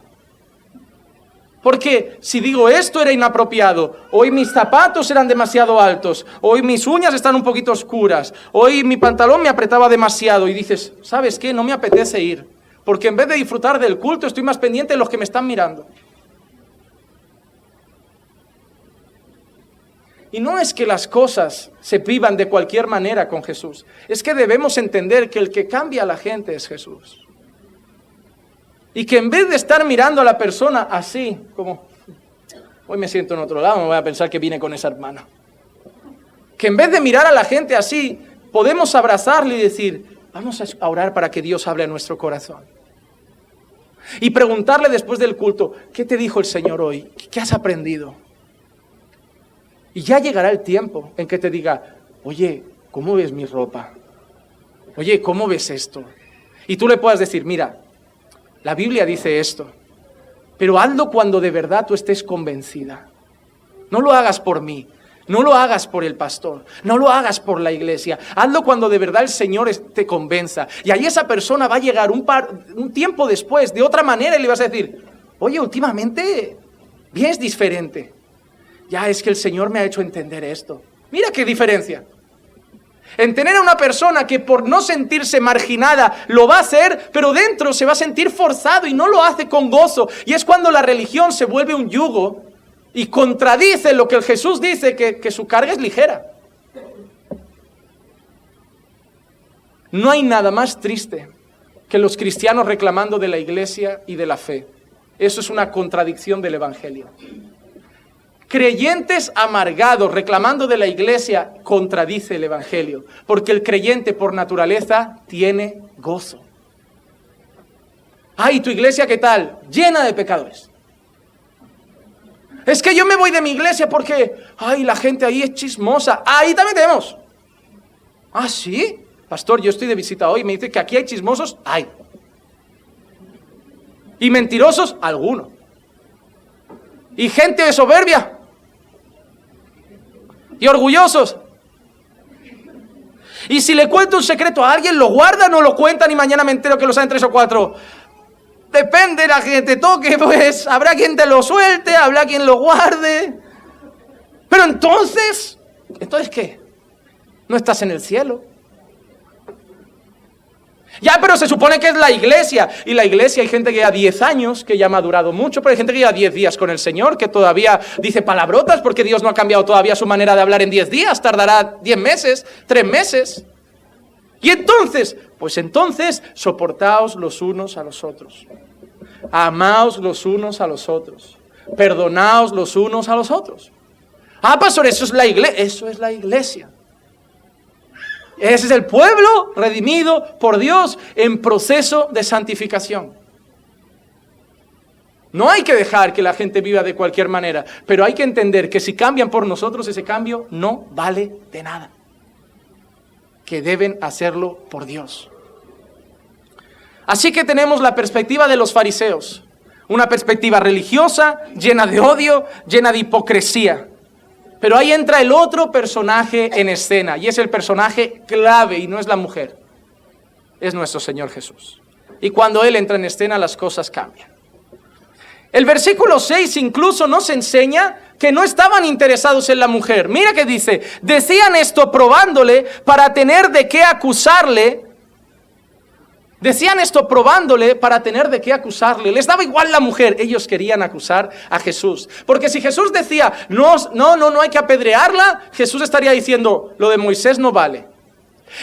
Porque si digo esto era inapropiado, hoy mis zapatos eran demasiado altos, hoy mis uñas están un poquito oscuras, hoy mi pantalón me apretaba demasiado y dices, ¿sabes qué? No me apetece ir. Porque en vez de disfrutar del culto estoy más pendiente de los que me están mirando. Y no es que las cosas se vivan de cualquier manera con Jesús. Es que debemos entender que el que cambia a la gente es Jesús. Y que en vez de estar mirando a la persona así, como, hoy me siento en otro lado, me voy a pensar que vine con esa hermana. Que en vez de mirar a la gente así, podemos abrazarle y decir, vamos a orar para que Dios hable a nuestro corazón. Y preguntarle después del culto, ¿qué te dijo el Señor hoy? ¿Qué has aprendido? Y ya llegará el tiempo en que te diga, oye, ¿cómo ves mi ropa? Oye, ¿cómo ves esto? Y tú le puedas decir, mira, la Biblia dice esto, pero hazlo cuando de verdad tú estés convencida. No lo hagas por mí, no lo hagas por el pastor, no lo hagas por la iglesia. Hazlo cuando de verdad el Señor te convenza. Y ahí esa persona va a llegar un tiempo después, de otra manera, y le vas a decir, oye, últimamente vienes diferente. Ya es que el Señor me ha hecho entender esto. Mira qué diferencia. En tener a una persona que por no sentirse marginada lo va a hacer, pero dentro se va a sentir forzado y no lo hace con gozo. Y es cuando la religión se vuelve un yugo y contradice lo que el Jesús dice, que su carga es ligera. No hay nada más triste que los cristianos reclamando de la iglesia y de la fe. Eso es una contradicción del Evangelio. Creyentes amargados reclamando de la iglesia contradice el Evangelio, porque el creyente por naturaleza tiene gozo. Ay, ¿tu iglesia qué tal? Llena de pecadores. Es que yo me voy de mi iglesia porque, ay, la gente ahí es chismosa. Ahí también tenemos. ¿Ah, sí? Pastor, yo estoy de visita hoy y me dice que aquí hay chismosos. Hay. Y mentirosos, algunos. Y gente de soberbia. Y orgullosos. Y si le cuento un secreto a alguien, ¿lo guardan o lo cuentan y mañana me entero que lo saben 3 o 4? Depende de la que te toque, pues habrá quien te lo suelte, habrá quien lo guarde. Pero entonces ¿qué? No estás en el cielo. Ya, pero se supone que es la iglesia. Y la iglesia hay gente que lleva 10 años, que ya ha madurado mucho, pero hay gente que lleva 10 días con el Señor, que todavía dice palabrotas porque Dios no ha cambiado todavía su manera de hablar en 10 días. Tardará 10 meses, 3 meses. Y entonces, pues entonces, soportaos los unos a los otros. Amaos los unos a los otros. Perdonaos los unos a los otros. Ah, pastor, eso es la iglesia. Eso es la iglesia. Ese es el pueblo redimido por Dios en proceso de santificación. No hay que dejar que la gente viva de cualquier manera, pero hay que entender que si cambian por nosotros, ese cambio no vale de nada. Que deben hacerlo por Dios. Así que tenemos la perspectiva de los fariseos, una perspectiva religiosa, llena de odio, llena de hipocresía. Pero ahí entra el otro personaje en escena, y es el personaje clave, y no es la mujer, es nuestro Señor Jesús. Y cuando Él entra en escena, las cosas cambian. El versículo 6 incluso nos enseña que no estaban interesados en la mujer. Mira que dice, decían esto probándole para tener de qué acusarle. Decían esto probándole para tener de qué acusarle. Les daba igual la mujer. Ellos querían acusar a Jesús. Porque si Jesús decía, no hay que apedrearla, Jesús estaría diciendo, lo de Moisés no vale.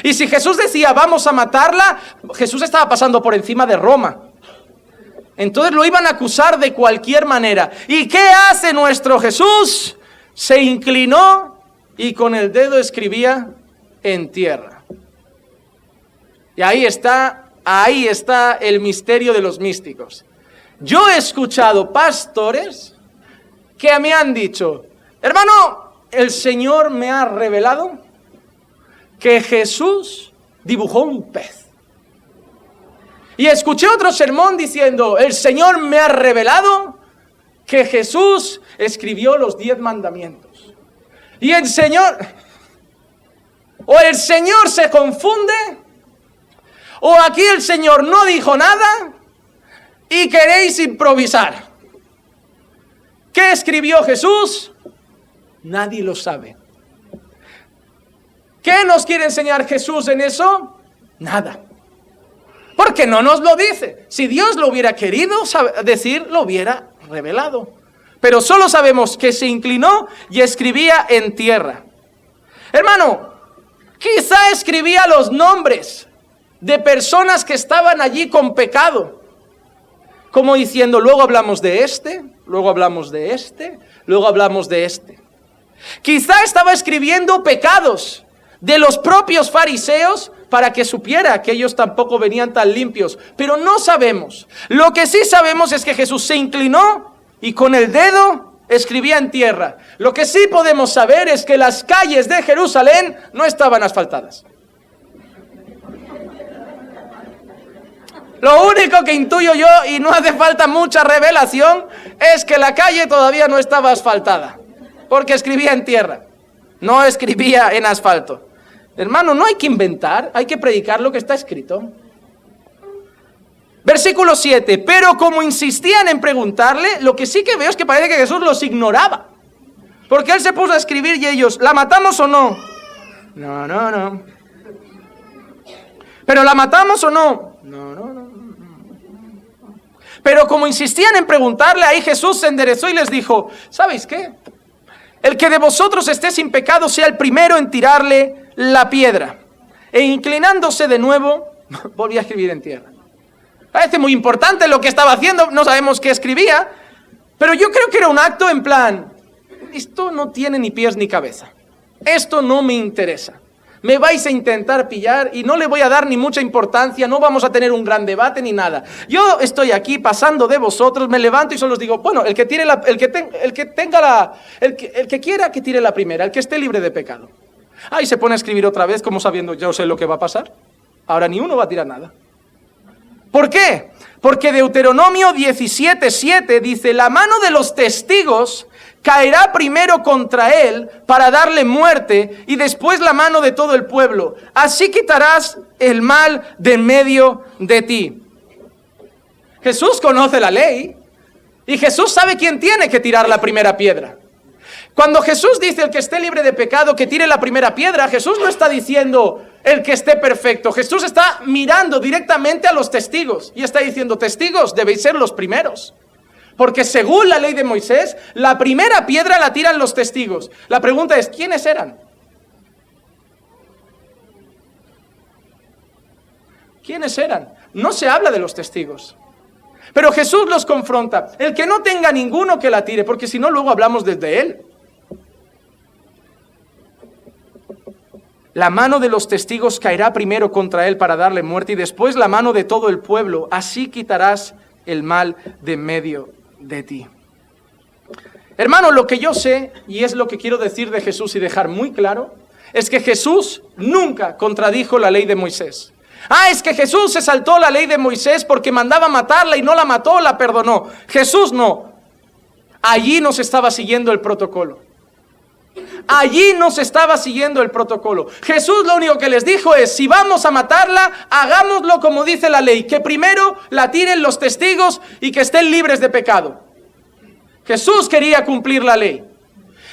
Y si Jesús decía, vamos a matarla, Jesús estaba pasando por encima de Roma. Entonces lo iban a acusar de cualquier manera. ¿Y qué hace nuestro Jesús? Se inclinó y con el dedo escribía en tierra. Y ahí está el misterio de los místicos. Yo he escuchado pastores que me han dicho, hermano, el Señor me ha revelado que Jesús dibujó un pez. Y escuché otro sermón diciendo, el Señor me ha revelado que Jesús escribió los 10 mandamientos. Y el Señor se confunde, o aquí el Señor no dijo nada y queréis improvisar. ¿Qué escribió Jesús? Nadie lo sabe. ¿Qué nos quiere enseñar Jesús en eso? Nada. Porque no nos lo dice. Si Dios lo hubiera querido decir, lo hubiera revelado. Pero solo sabemos que se inclinó y escribía en tierra. Hermano, quizá escribía los nombres de personas que estaban allí con pecado. Como diciendo, luego hablamos de este, luego hablamos de este, luego hablamos de este. Quizá estaba escribiendo pecados de los propios fariseos para que supiera que ellos tampoco venían tan limpios. Pero no sabemos. Lo que sí sabemos es que Jesús se inclinó y con el dedo escribía en tierra. Lo que sí podemos saber es que las calles de Jerusalén no estaban asfaltadas. Lo único que intuyo yo, y no hace falta mucha revelación, es que la calle todavía no estaba asfaltada. Porque escribía en tierra, no escribía en asfalto. Hermano, no hay que inventar, hay que predicar lo que está escrito. Versículo 7, pero como insistían en preguntarle, lo que sí que veo es que parece que Jesús los ignoraba. Porque Él se puso a escribir y ellos, ¿la matamos o no? No. ¿Pero la matamos o no? No. Pero como insistían en preguntarle, ahí Jesús se enderezó y les dijo, ¿sabéis qué? El que de vosotros esté sin pecado sea el primero en tirarle la piedra. E inclinándose de nuevo, volvió a escribir en tierra. Parece muy importante lo que estaba haciendo, no sabemos qué escribía, pero yo creo que era un acto en plan, esto no tiene ni pies ni cabeza, esto no me interesa. Me vais a intentar pillar y no le voy a dar ni mucha importancia, no vamos a tener un gran debate ni nada. Yo estoy aquí pasando de vosotros, me levanto y solo os digo, bueno, el que quiera que tire la primera, el que esté libre de pecado. Y se pone a escribir otra vez como sabiendo, yo sé lo que va a pasar. Ahora ni uno va a tirar nada. ¿Por qué? Porque Deuteronomio 17:7 dice, la mano de los testigos caerá primero contra él para darle muerte y después la mano de todo el pueblo. Así quitarás el mal de en medio de ti. Jesús conoce la ley y Jesús sabe quién tiene que tirar la primera piedra. Cuando Jesús dice el que esté libre de pecado, que tire la primera piedra, Jesús no está diciendo el que esté perfecto. Jesús está mirando directamente a los testigos y está diciendo, testigos, debéis ser los primeros. Porque según la ley de Moisés, la primera piedra la tiran los testigos. La pregunta es, ¿quiénes eran? ¿Quiénes eran? No se habla de los testigos. Pero Jesús los confronta. El que no tenga ninguno que la tire, porque si no luego hablamos desde él. La mano de los testigos caerá primero contra él para darle muerte y después la mano de todo el pueblo. Así quitarás el mal de en medio de ti. Hermano, lo que yo sé, y es lo que quiero decir de Jesús y dejar muy claro, es que Jesús nunca contradijo la ley de Moisés. Es que Jesús se saltó la ley de Moisés porque mandaba matarla y no la mató, la perdonó. Jesús no. Allí no se estaba siguiendo el protocolo. Allí no se estaba siguiendo el protocolo. Jesús lo único que les dijo es, si vamos a matarla, hagámoslo como dice la ley, que primero la tiren los testigos y que estén libres de pecado. Jesús quería cumplir la ley.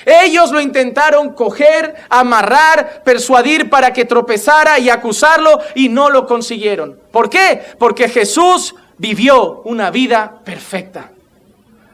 Ellos lo intentaron coger, amarrar, persuadir para que tropezara y acusarlo y no lo consiguieron. ¿Por qué? Porque Jesús vivió una vida perfecta.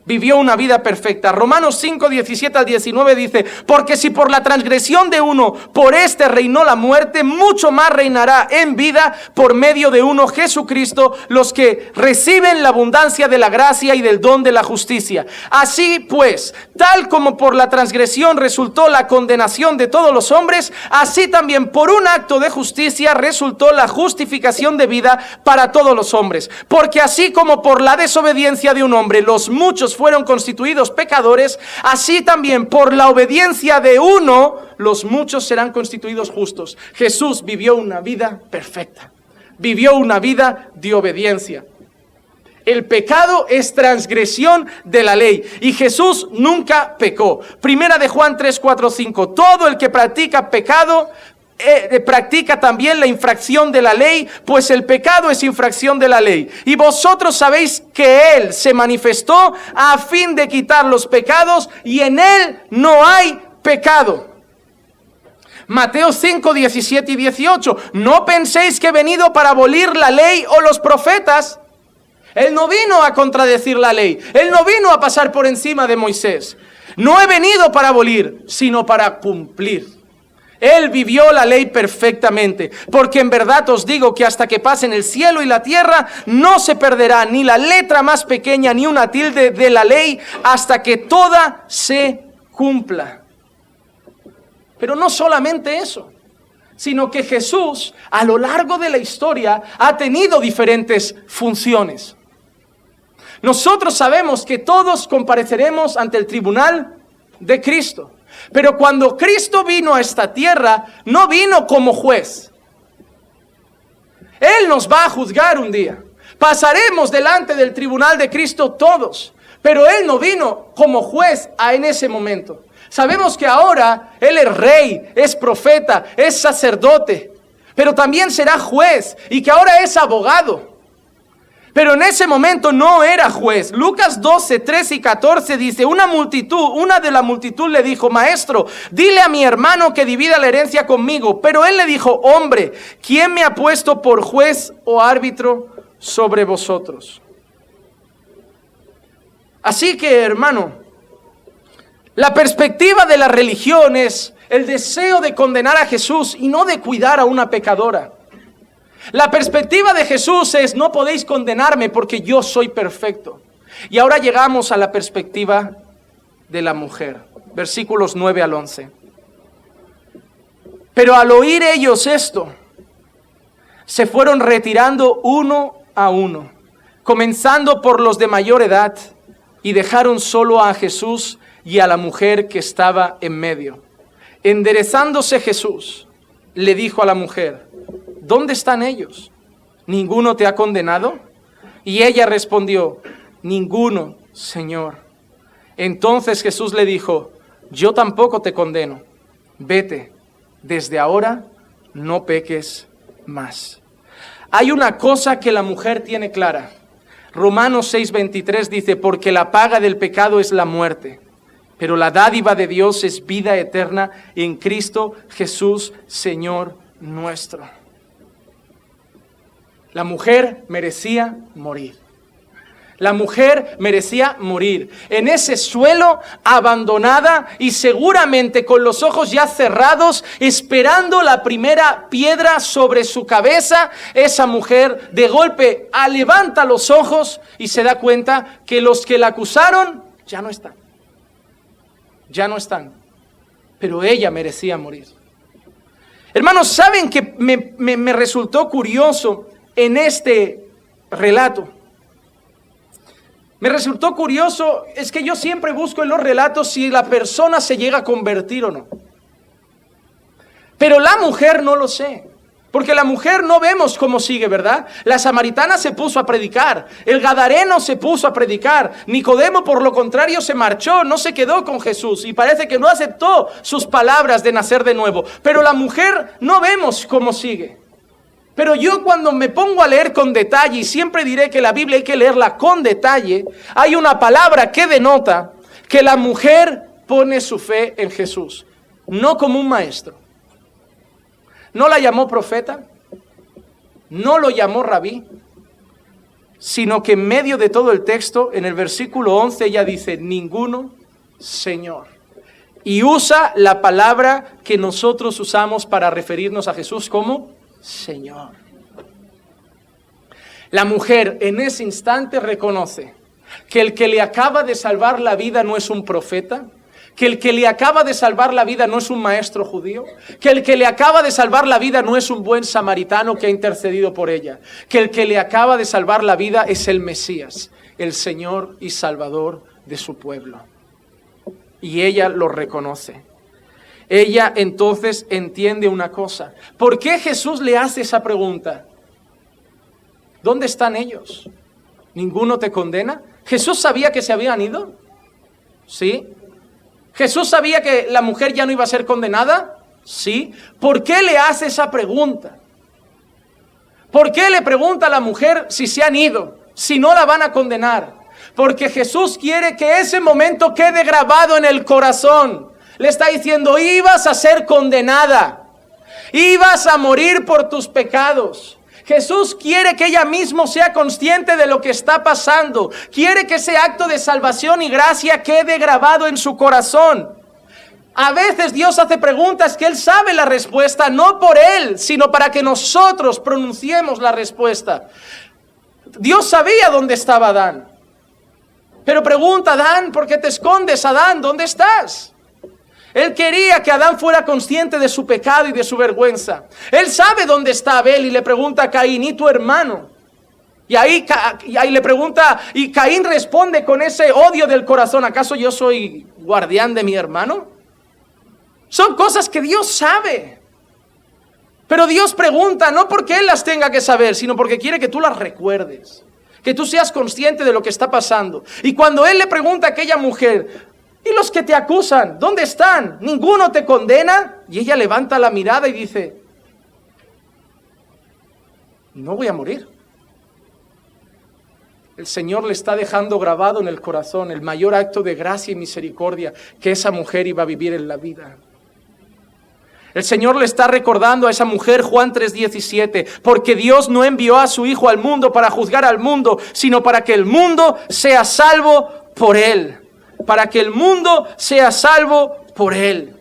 Vivió una vida perfecta. Romanos 5, 17 al 19 dice, porque si por la transgresión de uno, por este reinó la muerte, mucho más reinará en vida por medio de uno, Jesucristo, los que reciben la abundancia de la gracia y del don de la justicia. Así pues, tal como por la transgresión resultó la condenación de todos los hombres, así también por un acto de justicia resultó la justificación de vida para todos los hombres. Porque así como por la desobediencia de un hombre, los muchos fueron constituidos pecadores, así también por la obediencia de uno, los muchos serán constituidos justos. Jesús vivió una vida perfecta, vivió una vida de obediencia. El pecado es transgresión de la ley y Jesús nunca pecó. Primera de Juan 3, 4, 5, todo el que practica pecado, practica también la infracción de la ley, pues el pecado es infracción de la ley. Y vosotros sabéis que Él se manifestó a fin de quitar los pecados y en Él no hay pecado. Mateo 5, 17 y 18. No penséis que he venido para abolir la ley o los profetas. Él no vino a contradecir la ley. Él no vino a pasar por encima de Moisés. No he venido para abolir, sino para cumplir. Él vivió la ley perfectamente, porque en verdad os digo que hasta que pasen el cielo y la tierra, no se perderá ni la letra más pequeña ni una tilde de la ley, hasta que toda se cumpla. Pero no solamente eso, sino que Jesús a lo largo de la historia ha tenido diferentes funciones. Nosotros sabemos que todos compareceremos ante el tribunal de Cristo. Pero cuando Cristo vino a esta tierra, no vino como juez. Él nos va a juzgar un día. Pasaremos delante del tribunal de Cristo todos. Pero Él no vino como juez en ese momento. Sabemos que ahora Él es rey, es profeta, es sacerdote. Pero también será juez y que ahora es abogado. Pero en ese momento no era juez. Lucas 12, 13 y 14 dice, una de la multitud le dijo, maestro, dile a mi hermano que divida la herencia conmigo. Pero él le dijo, hombre, ¿quién me ha puesto por juez o árbitro sobre vosotros? Así que, hermano, la perspectiva de la religión es el deseo de condenar a Jesús y no de cuidar a una pecadora. La perspectiva de Jesús es, no podéis condenarme porque yo soy perfecto. Y ahora llegamos a la perspectiva de la mujer. Versículos 9 al 11. Pero al oír ellos esto, se fueron retirando uno a uno, comenzando por los de mayor edad, y dejaron solo a Jesús y a la mujer que estaba en medio. Enderezándose Jesús, le dijo a la mujer, ¿dónde están ellos? ¿Ninguno te ha condenado? Y ella respondió, ninguno, Señor. Entonces Jesús le dijo, yo tampoco te condeno. Vete, desde ahora no peques más. Hay una cosa que la mujer tiene clara. Romanos 6:23 dice, porque la paga del pecado es la muerte. Pero la dádiva de Dios es vida eterna en Cristo Jesús, Señor nuestro. La mujer merecía morir. La mujer merecía morir en ese suelo, abandonada y seguramente con los ojos ya cerrados, esperando la primera piedra sobre su cabeza. Esa mujer de golpe levanta los ojos y se da cuenta que los que la acusaron ya no están. Ya no están. Pero ella merecía morir. Hermanos, ¿saben que me resultó curioso en este relato? Me resultó curioso, es que yo siempre busco en los relatos si la persona se llega a convertir o no. Pero la mujer no lo sé, porque la mujer no vemos cómo sigue, ¿verdad? La samaritana se puso a predicar, el gadareno se puso a predicar, Nicodemo por lo contrario se marchó, no se quedó con Jesús y parece que no aceptó sus palabras de nacer de nuevo. Pero la mujer no vemos cómo sigue. Pero yo cuando me pongo a leer con detalle, y siempre diré que la Biblia hay que leerla con detalle, hay una palabra que denota que la mujer pone su fe en Jesús, no como un maestro. No la llamó profeta, no lo llamó rabí, sino que en medio de todo el texto, en el versículo 11, ella dice, ninguno, Señor. Y usa la palabra que nosotros usamos para referirnos a Jesús como Señor. La mujer en ese instante reconoce que el que le acaba de salvar la vida no es un profeta, que el que le acaba de salvar la vida no es un maestro judío, que el que le acaba de salvar la vida no es un buen samaritano que ha intercedido por ella, que el que le acaba de salvar la vida es el Mesías, el Señor y Salvador de su pueblo. Y ella lo reconoce. Ella entonces entiende una cosa. ¿Por qué Jesús le hace esa pregunta? ¿Dónde están ellos? ¿Ninguno te condena? ¿Jesús sabía que se habían ido? ¿Sí? ¿Jesús sabía que la mujer ya no iba a ser condenada? Sí. ¿Por qué le hace esa pregunta? ¿Por qué le pregunta a la mujer si se han ido? Si no la van a condenar. Porque Jesús quiere que ese momento quede grabado en el corazón. Le está diciendo, ibas a ser condenada, ibas a morir por tus pecados. Jesús quiere que ella misma sea consciente de lo que está pasando. Quiere que ese acto de salvación y gracia quede grabado en su corazón. A veces Dios hace preguntas que Él sabe la respuesta, no por Él, sino para que nosotros pronunciemos la respuesta. Dios sabía dónde estaba Adán. Pero pregunta, Adán, ¿por qué te escondes? Adán, ¿dónde estás? Él quería que Adán fuera consciente de su pecado y de su vergüenza. Él sabe dónde está Abel y le pregunta a Caín, ¿y tu hermano? Y ahí le pregunta, y Caín responde con ese odio del corazón, ¿acaso yo soy guardián de mi hermano? Son cosas que Dios sabe. Pero Dios pregunta, no porque Él las tenga que saber, sino porque quiere que tú las recuerdes. Que tú seas consciente de lo que está pasando. Y cuando Él le pregunta a aquella mujer, ¿y los que te acusan? ¿Dónde están? ¿Ninguno te condena? Y ella levanta la mirada y dice, no voy a morir. El Señor le está dejando grabado en el corazón el mayor acto de gracia y misericordia que esa mujer iba a vivir en la vida. El Señor le está recordando a esa mujer, Juan 3:17, porque Dios no envió a su Hijo al mundo para juzgar al mundo, sino para que el mundo sea salvo por Él. Para que el mundo sea salvo por Él.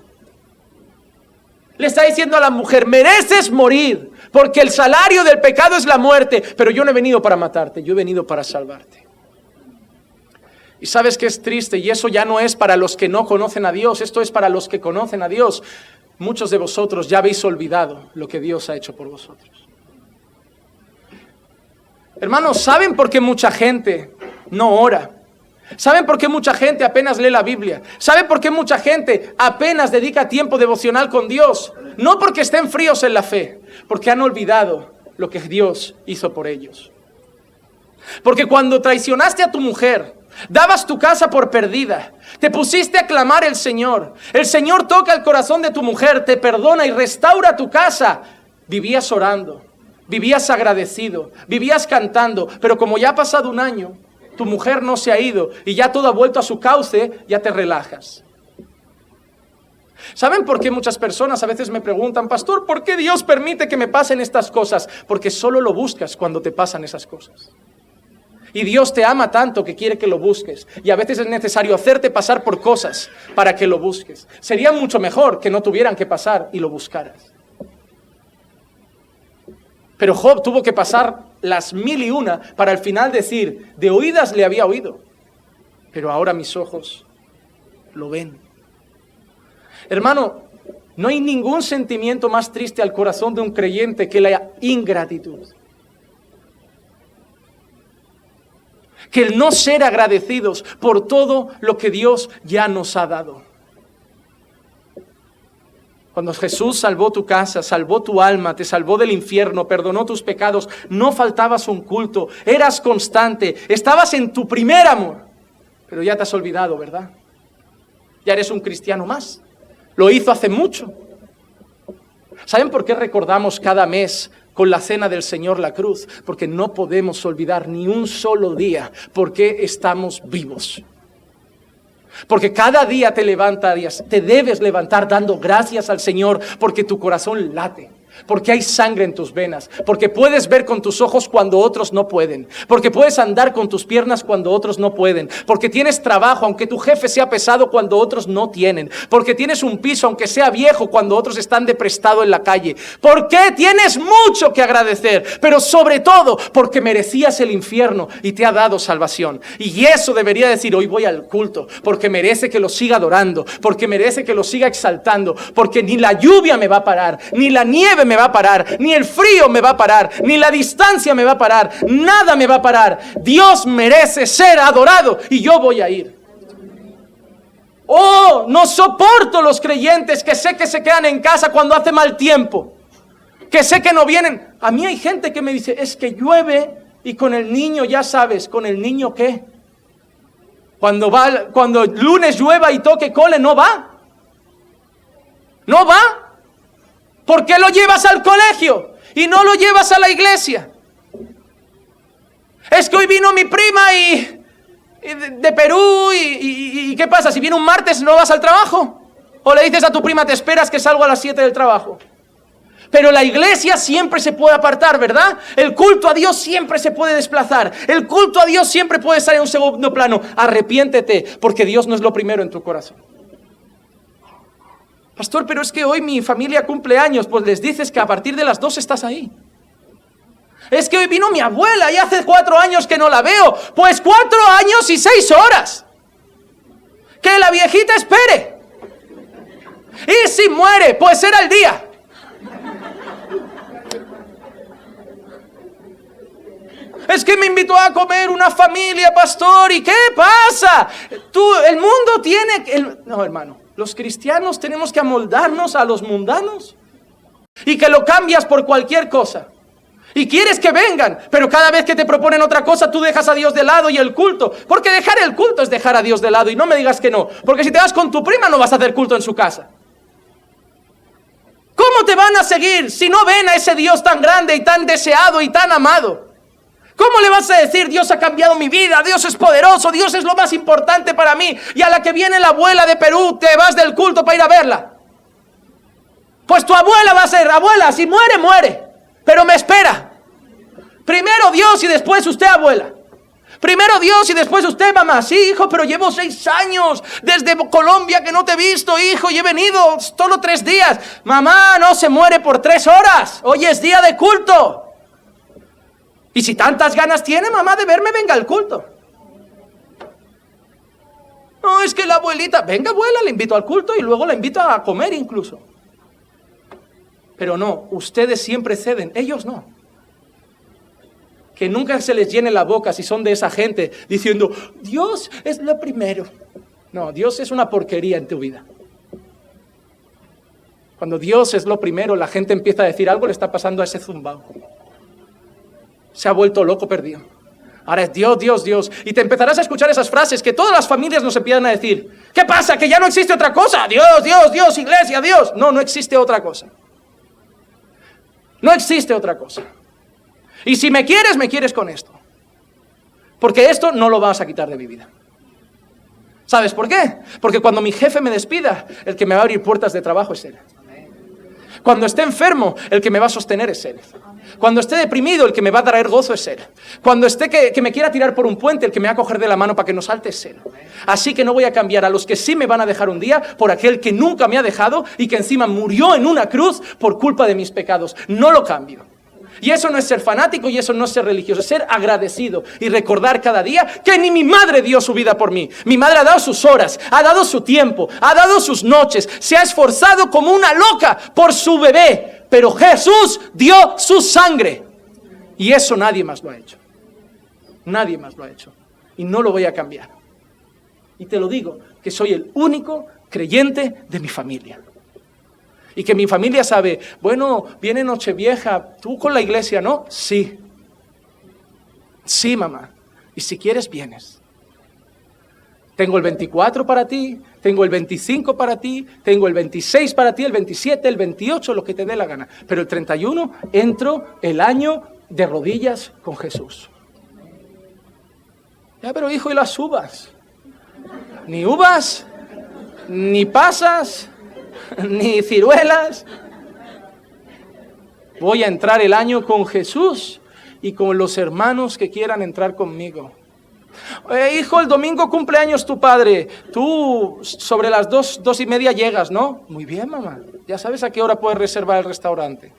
Le está diciendo a la mujer, mereces morir, porque el salario del pecado es la muerte, pero yo no he venido para matarte, yo he venido para salvarte. Y sabes que es triste, y eso ya no es para los que no conocen a Dios, esto es para los que conocen a Dios. Muchos de vosotros ya habéis olvidado lo que Dios ha hecho por vosotros. Hermanos, ¿saben por qué mucha gente no ora? ¿Saben por qué mucha gente apenas lee la Biblia? ¿Saben por qué mucha gente apenas dedica tiempo devocional con Dios? No porque estén fríos en la fe, porque han olvidado lo que Dios hizo por ellos. Porque cuando traicionaste a tu mujer, dabas tu casa por perdida, te pusiste a clamar al Señor, el Señor toca el corazón de tu mujer, te perdona y restaura tu casa, vivías orando, vivías agradecido, vivías cantando, pero como ya ha pasado un año, tu mujer no se ha ido y ya todo ha vuelto a su cauce, ya te relajas. ¿Saben por qué muchas personas a veces me preguntan, pastor, ¿por qué Dios permite que me pasen estas cosas? Porque solo lo buscas cuando te pasan esas cosas. Y Dios te ama tanto que quiere que lo busques. Y a veces es necesario hacerte pasar por cosas para que lo busques. Sería mucho mejor que no tuvieran que pasar y lo buscaras. Pero Job tuvo que pasar las 1001 para al final decir, de oídas le había oído, pero ahora mis ojos lo ven. Hermano, no hay ningún sentimiento más triste al corazón de un creyente que la ingratitud. Que el no ser agradecidos por todo lo que Dios ya nos ha dado. Cuando Jesús salvó tu casa, salvó tu alma, te salvó del infierno, perdonó tus pecados, no faltabas un culto, eras constante, estabas en tu primer amor. Pero ya te has olvidado, ¿verdad? Ya eres un cristiano más. Lo hizo hace mucho. ¿Saben por qué recordamos cada mes con la cena del Señor la cruz? Porque no podemos olvidar ni un solo día por qué estamos vivos. Porque cada día te levantas, te debes levantar dando gracias al Señor porque tu corazón late. Porque hay sangre en tus venas, porque puedes ver con tus ojos cuando otros no pueden, porque puedes andar con tus piernas cuando otros no pueden, porque tienes trabajo aunque tu jefe sea pesado cuando otros no tienen, porque tienes un piso aunque sea viejo cuando otros están de prestado en la calle, porque tienes mucho que agradecer, pero sobre todo porque merecías el infierno y te ha dado salvación. Y eso debería decir, hoy voy al culto, porque merece que lo siga adorando, porque merece que lo siga exaltando, porque ni la lluvia me va a parar, ni la nieve me va a parar, ni el frío me va a parar, ni la distancia me va a parar, nada me va a parar. Dios merece ser adorado y yo voy a ir. Oh, no soporto los creyentes que sé que se quedan en casa cuando hace mal tiempo, que sé que no vienen. A mí hay gente que me dice, es que llueve y con el niño, ya sabes, ¿con el niño qué? Cuando el lunes llueva y toque cole, no va. No va. ¿Por qué lo llevas al colegio y no lo llevas a la iglesia? Es que hoy vino mi prima y de Perú y ¿qué pasa? Si viene un martes no vas al trabajo. O le dices a tu prima, te esperas que salgo a las 7 del trabajo. Pero la iglesia siempre se puede apartar, ¿verdad? El culto a Dios siempre se puede desplazar. El culto a Dios siempre puede estar en un segundo plano. Arrepiéntete, porque Dios no es lo primero en tu corazón. Pastor, pero es que hoy mi familia cumple años, pues les dices que a partir de las 2 estás ahí. Es que hoy vino mi abuela y hace 4 años que no la veo, pues 4 años y 6 horas. Que la viejita espere. Y si muere, pues será el día. Es que me invitó a comer una familia, pastor, ¿y qué pasa? El mundo tiene... No, hermano. Los cristianos tenemos que amoldarnos a los mundanos y que lo cambias por cualquier cosa. Y quieres que vengan, pero cada vez que te proponen otra cosa, tú dejas a Dios de lado y el culto. Porque dejar el culto es dejar a Dios de lado y no me digas que no. Porque si te vas con tu prima no vas a hacer culto en su casa. ¿Cómo te van a seguir si no ven a ese Dios tan grande y tan deseado y tan amado? ¿Cómo le vas a decir, Dios ha cambiado mi vida, Dios es poderoso, Dios es lo más importante para mí? Y a la que viene la abuela de Perú, te vas del culto para ir a verla. Pues tu abuela va a ser, abuela, si muere, muere, pero me espera. Primero Dios y después usted, abuela. Primero Dios y después usted, mamá. Sí, hijo, pero llevo 6 años desde Colombia que no te he visto, hijo, y he venido solo 3 días. Mamá, no se muere por 3 horas. Hoy es día de culto. Y si tantas ganas tiene, mamá, de verme, venga al culto. No, es que la abuelita, venga abuela, le invito al culto y luego la invito a comer incluso. Pero no, ustedes siempre ceden, ellos no. Que nunca se les llene la boca si son de esa gente diciendo, Dios es lo primero. No, Dios es una porquería en tu vida. Cuando Dios es lo primero, la gente empieza a decir, algo le está pasando a ese zumbao. Se ha vuelto loco perdido. Ahora es Dios, Dios, Dios. Y te empezarás a escuchar esas frases que todas las familias nos empiezan a decir. ¿Qué pasa? ¿Que ya no existe otra cosa? Dios, Dios, Dios, iglesia, Dios. No, no existe otra cosa. No existe otra cosa. Y si me quieres con esto. Porque esto no lo vas a quitar de mi vida. ¿Sabes por qué? Porque cuando mi jefe me despida, el que me va a abrir puertas de trabajo es Él. Cuando esté enfermo, el que me va a sostener es Él. Cuando esté deprimido, el que me va a traer gozo es Él. Cuando esté que me quiera tirar por un puente, el que me va a coger de la mano para que no salte es Él. Así que no voy a cambiar a los que sí me van a dejar un día por aquel que nunca me ha dejado y que encima murió en una cruz por culpa de mis pecados. No lo cambio. Y eso no es ser fanático y eso no es ser religioso, es ser agradecido y recordar cada día que ni mi madre dio su vida por mí. Mi madre ha dado sus horas, ha dado su tiempo, ha dado sus noches, se ha esforzado como una loca por su bebé, pero Jesús dio su sangre. Y eso nadie más lo ha hecho. Nadie más lo ha hecho. Y no lo voy a cambiar. Y te lo digo, que soy el único creyente de mi familia. Y que mi familia sabe, bueno, viene Nochevieja, ¿tú con la iglesia no? Sí. Sí, mamá. Y si quieres, vienes. Tengo el 24 para ti, tengo el 25 para ti, tengo el 26 para ti, el 27, el 28, lo que te dé la gana. Pero el 31 entro el año de rodillas con Jesús. Ya, pero hijo, ¿y las uvas? Ni uvas, ni pasas, ni ciruelas. Voy a entrar el año con Jesús y con los hermanos que quieran entrar conmigo. Hijo, el domingo cumpleaños tu padre. Tú sobre las 2:30 llegas, ¿no? Muy bien, mamá. Ya sabes a qué hora puedes reservar el restaurante.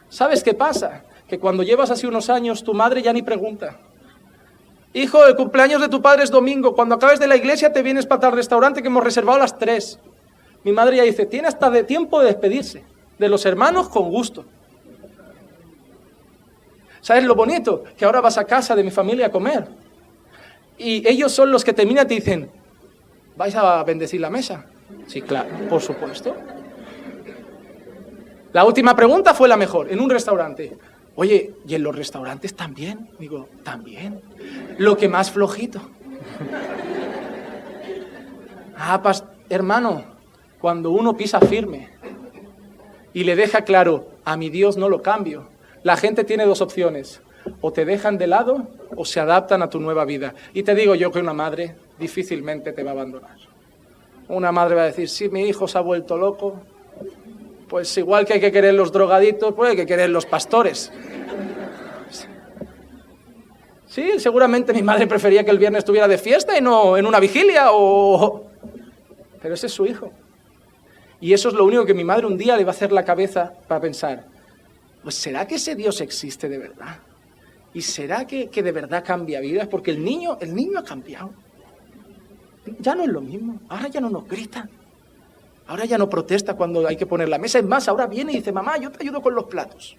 ¿Sabes qué pasa? Que cuando llevas así unos años, tu madre ya ni pregunta. Hijo, el cumpleaños de tu padre es domingo. Cuando acabes de la iglesia te vienes para tal restaurante que hemos reservado a las 3. Mi madre ya dice, tiene hasta de tiempo de despedirse. De los hermanos, con gusto. ¿Sabes lo bonito? Que ahora vas a casa de mi familia a comer. Y ellos son los que terminan y te dicen, ¿vais a bendecir la mesa? Sí, claro, por supuesto. La última pregunta fue la mejor, en un restaurante. Oye, ¿y en los restaurantes también? Digo, también. Lo que más flojito. Hermano, cuando uno pisa firme y le deja claro, a mi Dios no lo cambio, la gente tiene dos opciones. O te dejan de lado o se adaptan a tu nueva vida. Y te digo yo que una madre difícilmente te va a abandonar. Una madre va a decir, si mi hijo se ha vuelto loco, pues igual que hay que querer los drogaditos, pues hay que querer los pastores. Sí, seguramente mi madre prefería que el viernes estuviera de fiesta y no en una vigilia Pero ese es su hijo. Y eso es lo único que mi madre un día le va a hacer la cabeza para pensar, pues ¿será que ese Dios existe de verdad? ¿Y será que de verdad cambia vidas? Porque el niño ha cambiado. Ya no es lo mismo. Ahora ya no nos grita. Ahora ya no protesta cuando hay que poner la mesa. Es más, ahora viene y dice, mamá, yo te ayudo con los platos.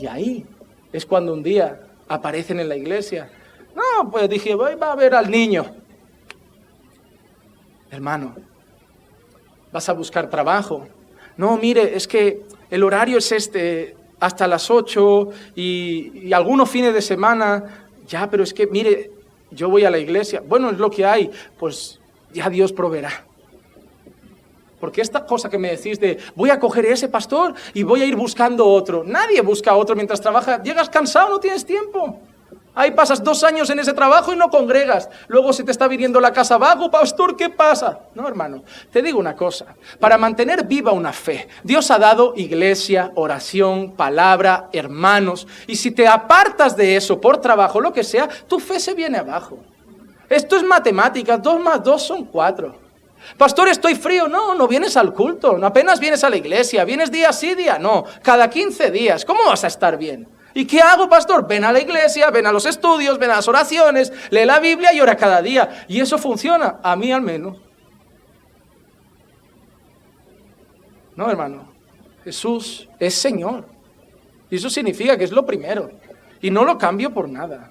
Y ahí es cuando un día aparecen en la iglesia. No, pues dije, voy a ver al niño. Hermano, vas a buscar trabajo. No, mire, es que el horario es hasta las 8 y algunos fines de semana. Ya, pero es que, mire, yo voy a la iglesia. Bueno, es lo que hay. Pues ya Dios proveerá. Porque esta cosa que me decís de voy a coger ese pastor y voy a ir buscando otro. Nadie busca otro mientras trabaja. Llegas cansado, no tienes tiempo. Ahí pasas 2 años en ese trabajo y no congregas. Luego se te está viniendo la casa vago, pastor, ¿qué pasa? No, hermano, te digo una cosa. Para mantener viva una fe, Dios ha dado iglesia, oración, palabra, hermanos. Y si te apartas de eso por trabajo, lo que sea, tu fe se viene abajo. Esto es matemáticas, 2 más 2 son 4. Pastor, estoy frío. No, no vienes al culto, no apenas vienes a la iglesia. ¿Vienes día sí, día no? Cada 15 días. ¿Cómo vas a estar bien? ¿Y qué hago, pastor? Ven a la iglesia, ven a los estudios, ven a las oraciones, lee la Biblia y ora cada día. Y eso funciona, a mí al menos. No, hermano, Jesús es Señor. Y eso significa que es lo primero. Y no lo cambio por nada.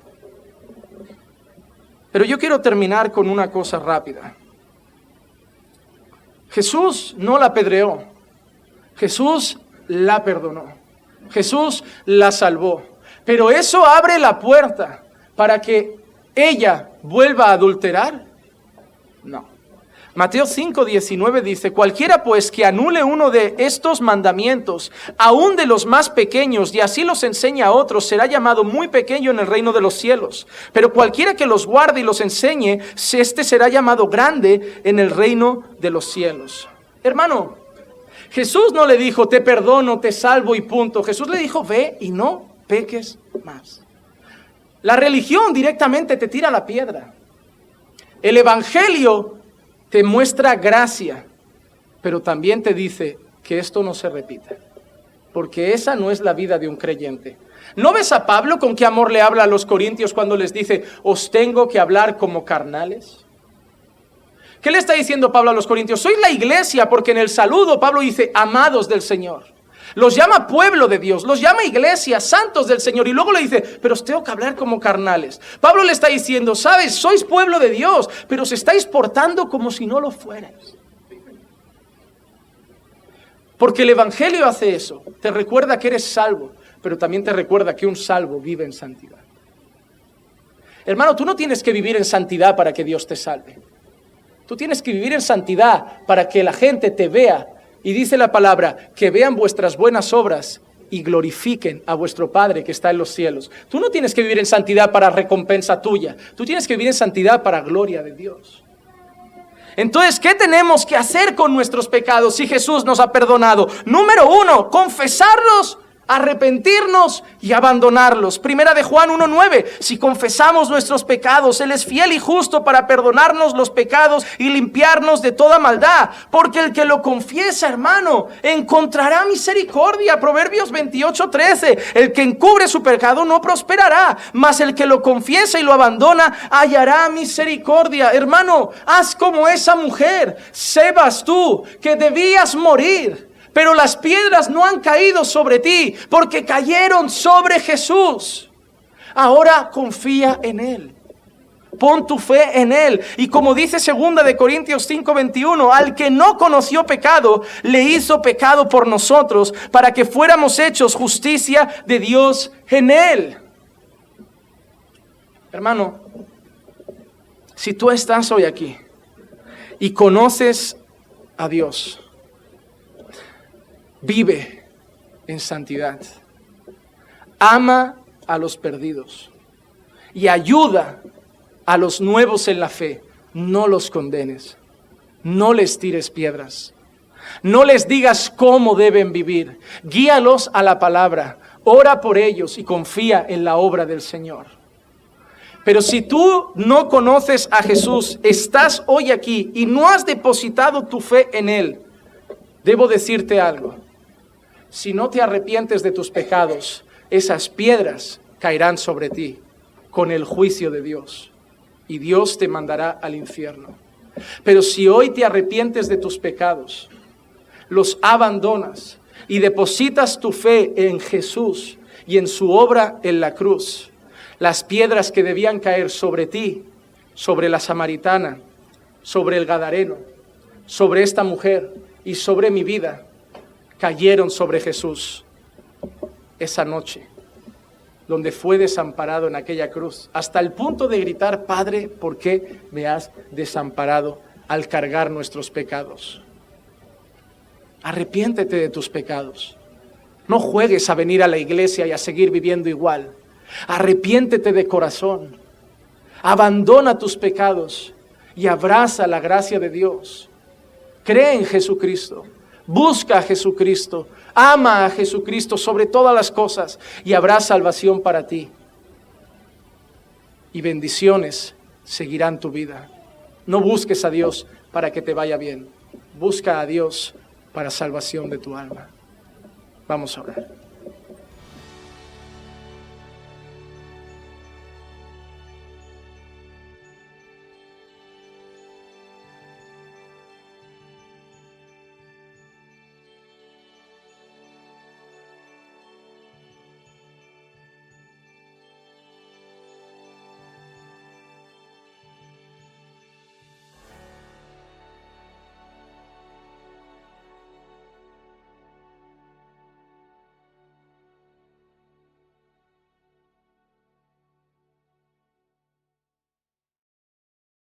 Pero yo quiero terminar con una cosa rápida. Jesús no la apedreó. Jesús la perdonó. Jesús la salvó. Pero eso abre la puerta para que ella vuelva a adulterar. No. Mateo 5:19 dice: cualquiera pues que anule uno de estos mandamientos, aun de los más pequeños, y así los enseñe a otros, será llamado muy pequeño en el reino de los cielos. Pero cualquiera que los guarde y los enseñe, este será llamado grande en el reino de los cielos. Hermano, Jesús no le dijo: te perdono, te salvo y punto. Jesús le dijo: ve y no peques más. La religión directamente te tira la piedra. El evangelio te muestra gracia, pero también te dice que esto no se repita, porque esa no es la vida de un creyente. ¿No ves a Pablo con qué amor le habla a los corintios cuando les dice: os tengo que hablar como carnales? ¿Qué le está diciendo Pablo a los corintios? Sois la iglesia, porque en el saludo Pablo dice: amados del Señor. Los llama pueblo de Dios, los llama iglesia, santos del Señor, y luego le dice: pero os tengo que hablar como carnales. Pablo le está diciendo: sabes, sois pueblo de Dios, pero os estáis portando como si no lo fuerais. Porque el evangelio hace eso, te recuerda que eres salvo, pero también te recuerda que un salvo vive en santidad. Hermano, tú no tienes que vivir en santidad para que Dios te salve. Tú tienes que vivir en santidad para que la gente te vea. Y dice la palabra: que vean vuestras buenas obras y glorifiquen a vuestro Padre que está en los cielos. Tú no tienes que vivir en santidad para recompensa tuya. Tú tienes que vivir en santidad para gloria de Dios. Entonces, ¿qué tenemos que hacer con nuestros pecados si Jesús nos ha perdonado? Número 1, confesarlos, arrepentirnos y abandonarlos. Primera de Juan 1:9. Si confesamos nuestros pecados, Él es fiel y justo para perdonarnos los pecados y limpiarnos de toda maldad. Porque el que lo confiesa, hermano, encontrará misericordia. Proverbios 28:13. El que encubre su pecado no prosperará, mas el que lo confiesa y lo abandona hallará misericordia. Hermano, haz como esa mujer. Sebas tú que debías morir, pero las piedras no han caído sobre ti, porque cayeron sobre Jesús. Ahora confía en Él. Pon tu fe en Él. Y como dice 2 de Corintios 5:21, al que no conoció pecado, le hizo pecado por nosotros, para que fuéramos hechos justicia de Dios en Él. Hermano, si tú estás hoy aquí y conoces a Dios, vive en santidad, ama a los perdidos y ayuda a los nuevos en la fe. No los condenes, no les tires piedras, no les digas cómo deben vivir. Guíalos a la palabra, ora por ellos y confía en la obra del Señor. Pero si tú no conoces a Jesús, estás hoy aquí y no has depositado tu fe en Él, debo decirte algo: si no te arrepientes de tus pecados, esas piedras caerán sobre ti con el juicio de Dios, y Dios te mandará al infierno. Pero si hoy te arrepientes de tus pecados, los abandonas y depositas tu fe en Jesús y en su obra en la cruz, las piedras que debían caer sobre ti, sobre la samaritana, sobre el gadareno, sobre esta mujer y sobre mi vida, cayeron sobre Jesús esa noche, donde fue desamparado en aquella cruz, hasta el punto de gritar: Padre, ¿por qué me has desamparado?, al cargar nuestros pecados. Arrepiéntete de tus pecados. No juegues a venir a la iglesia y a seguir viviendo igual. Arrepiéntete de corazón. Abandona tus pecados y abraza la gracia de Dios. Cree en Jesucristo. Busca a Jesucristo, ama a Jesucristo sobre todas las cosas y habrá salvación para ti. Y bendiciones seguirán tu vida. No busques a Dios para que te vaya bien. Busca a Dios para salvación de tu alma. Vamos a orar.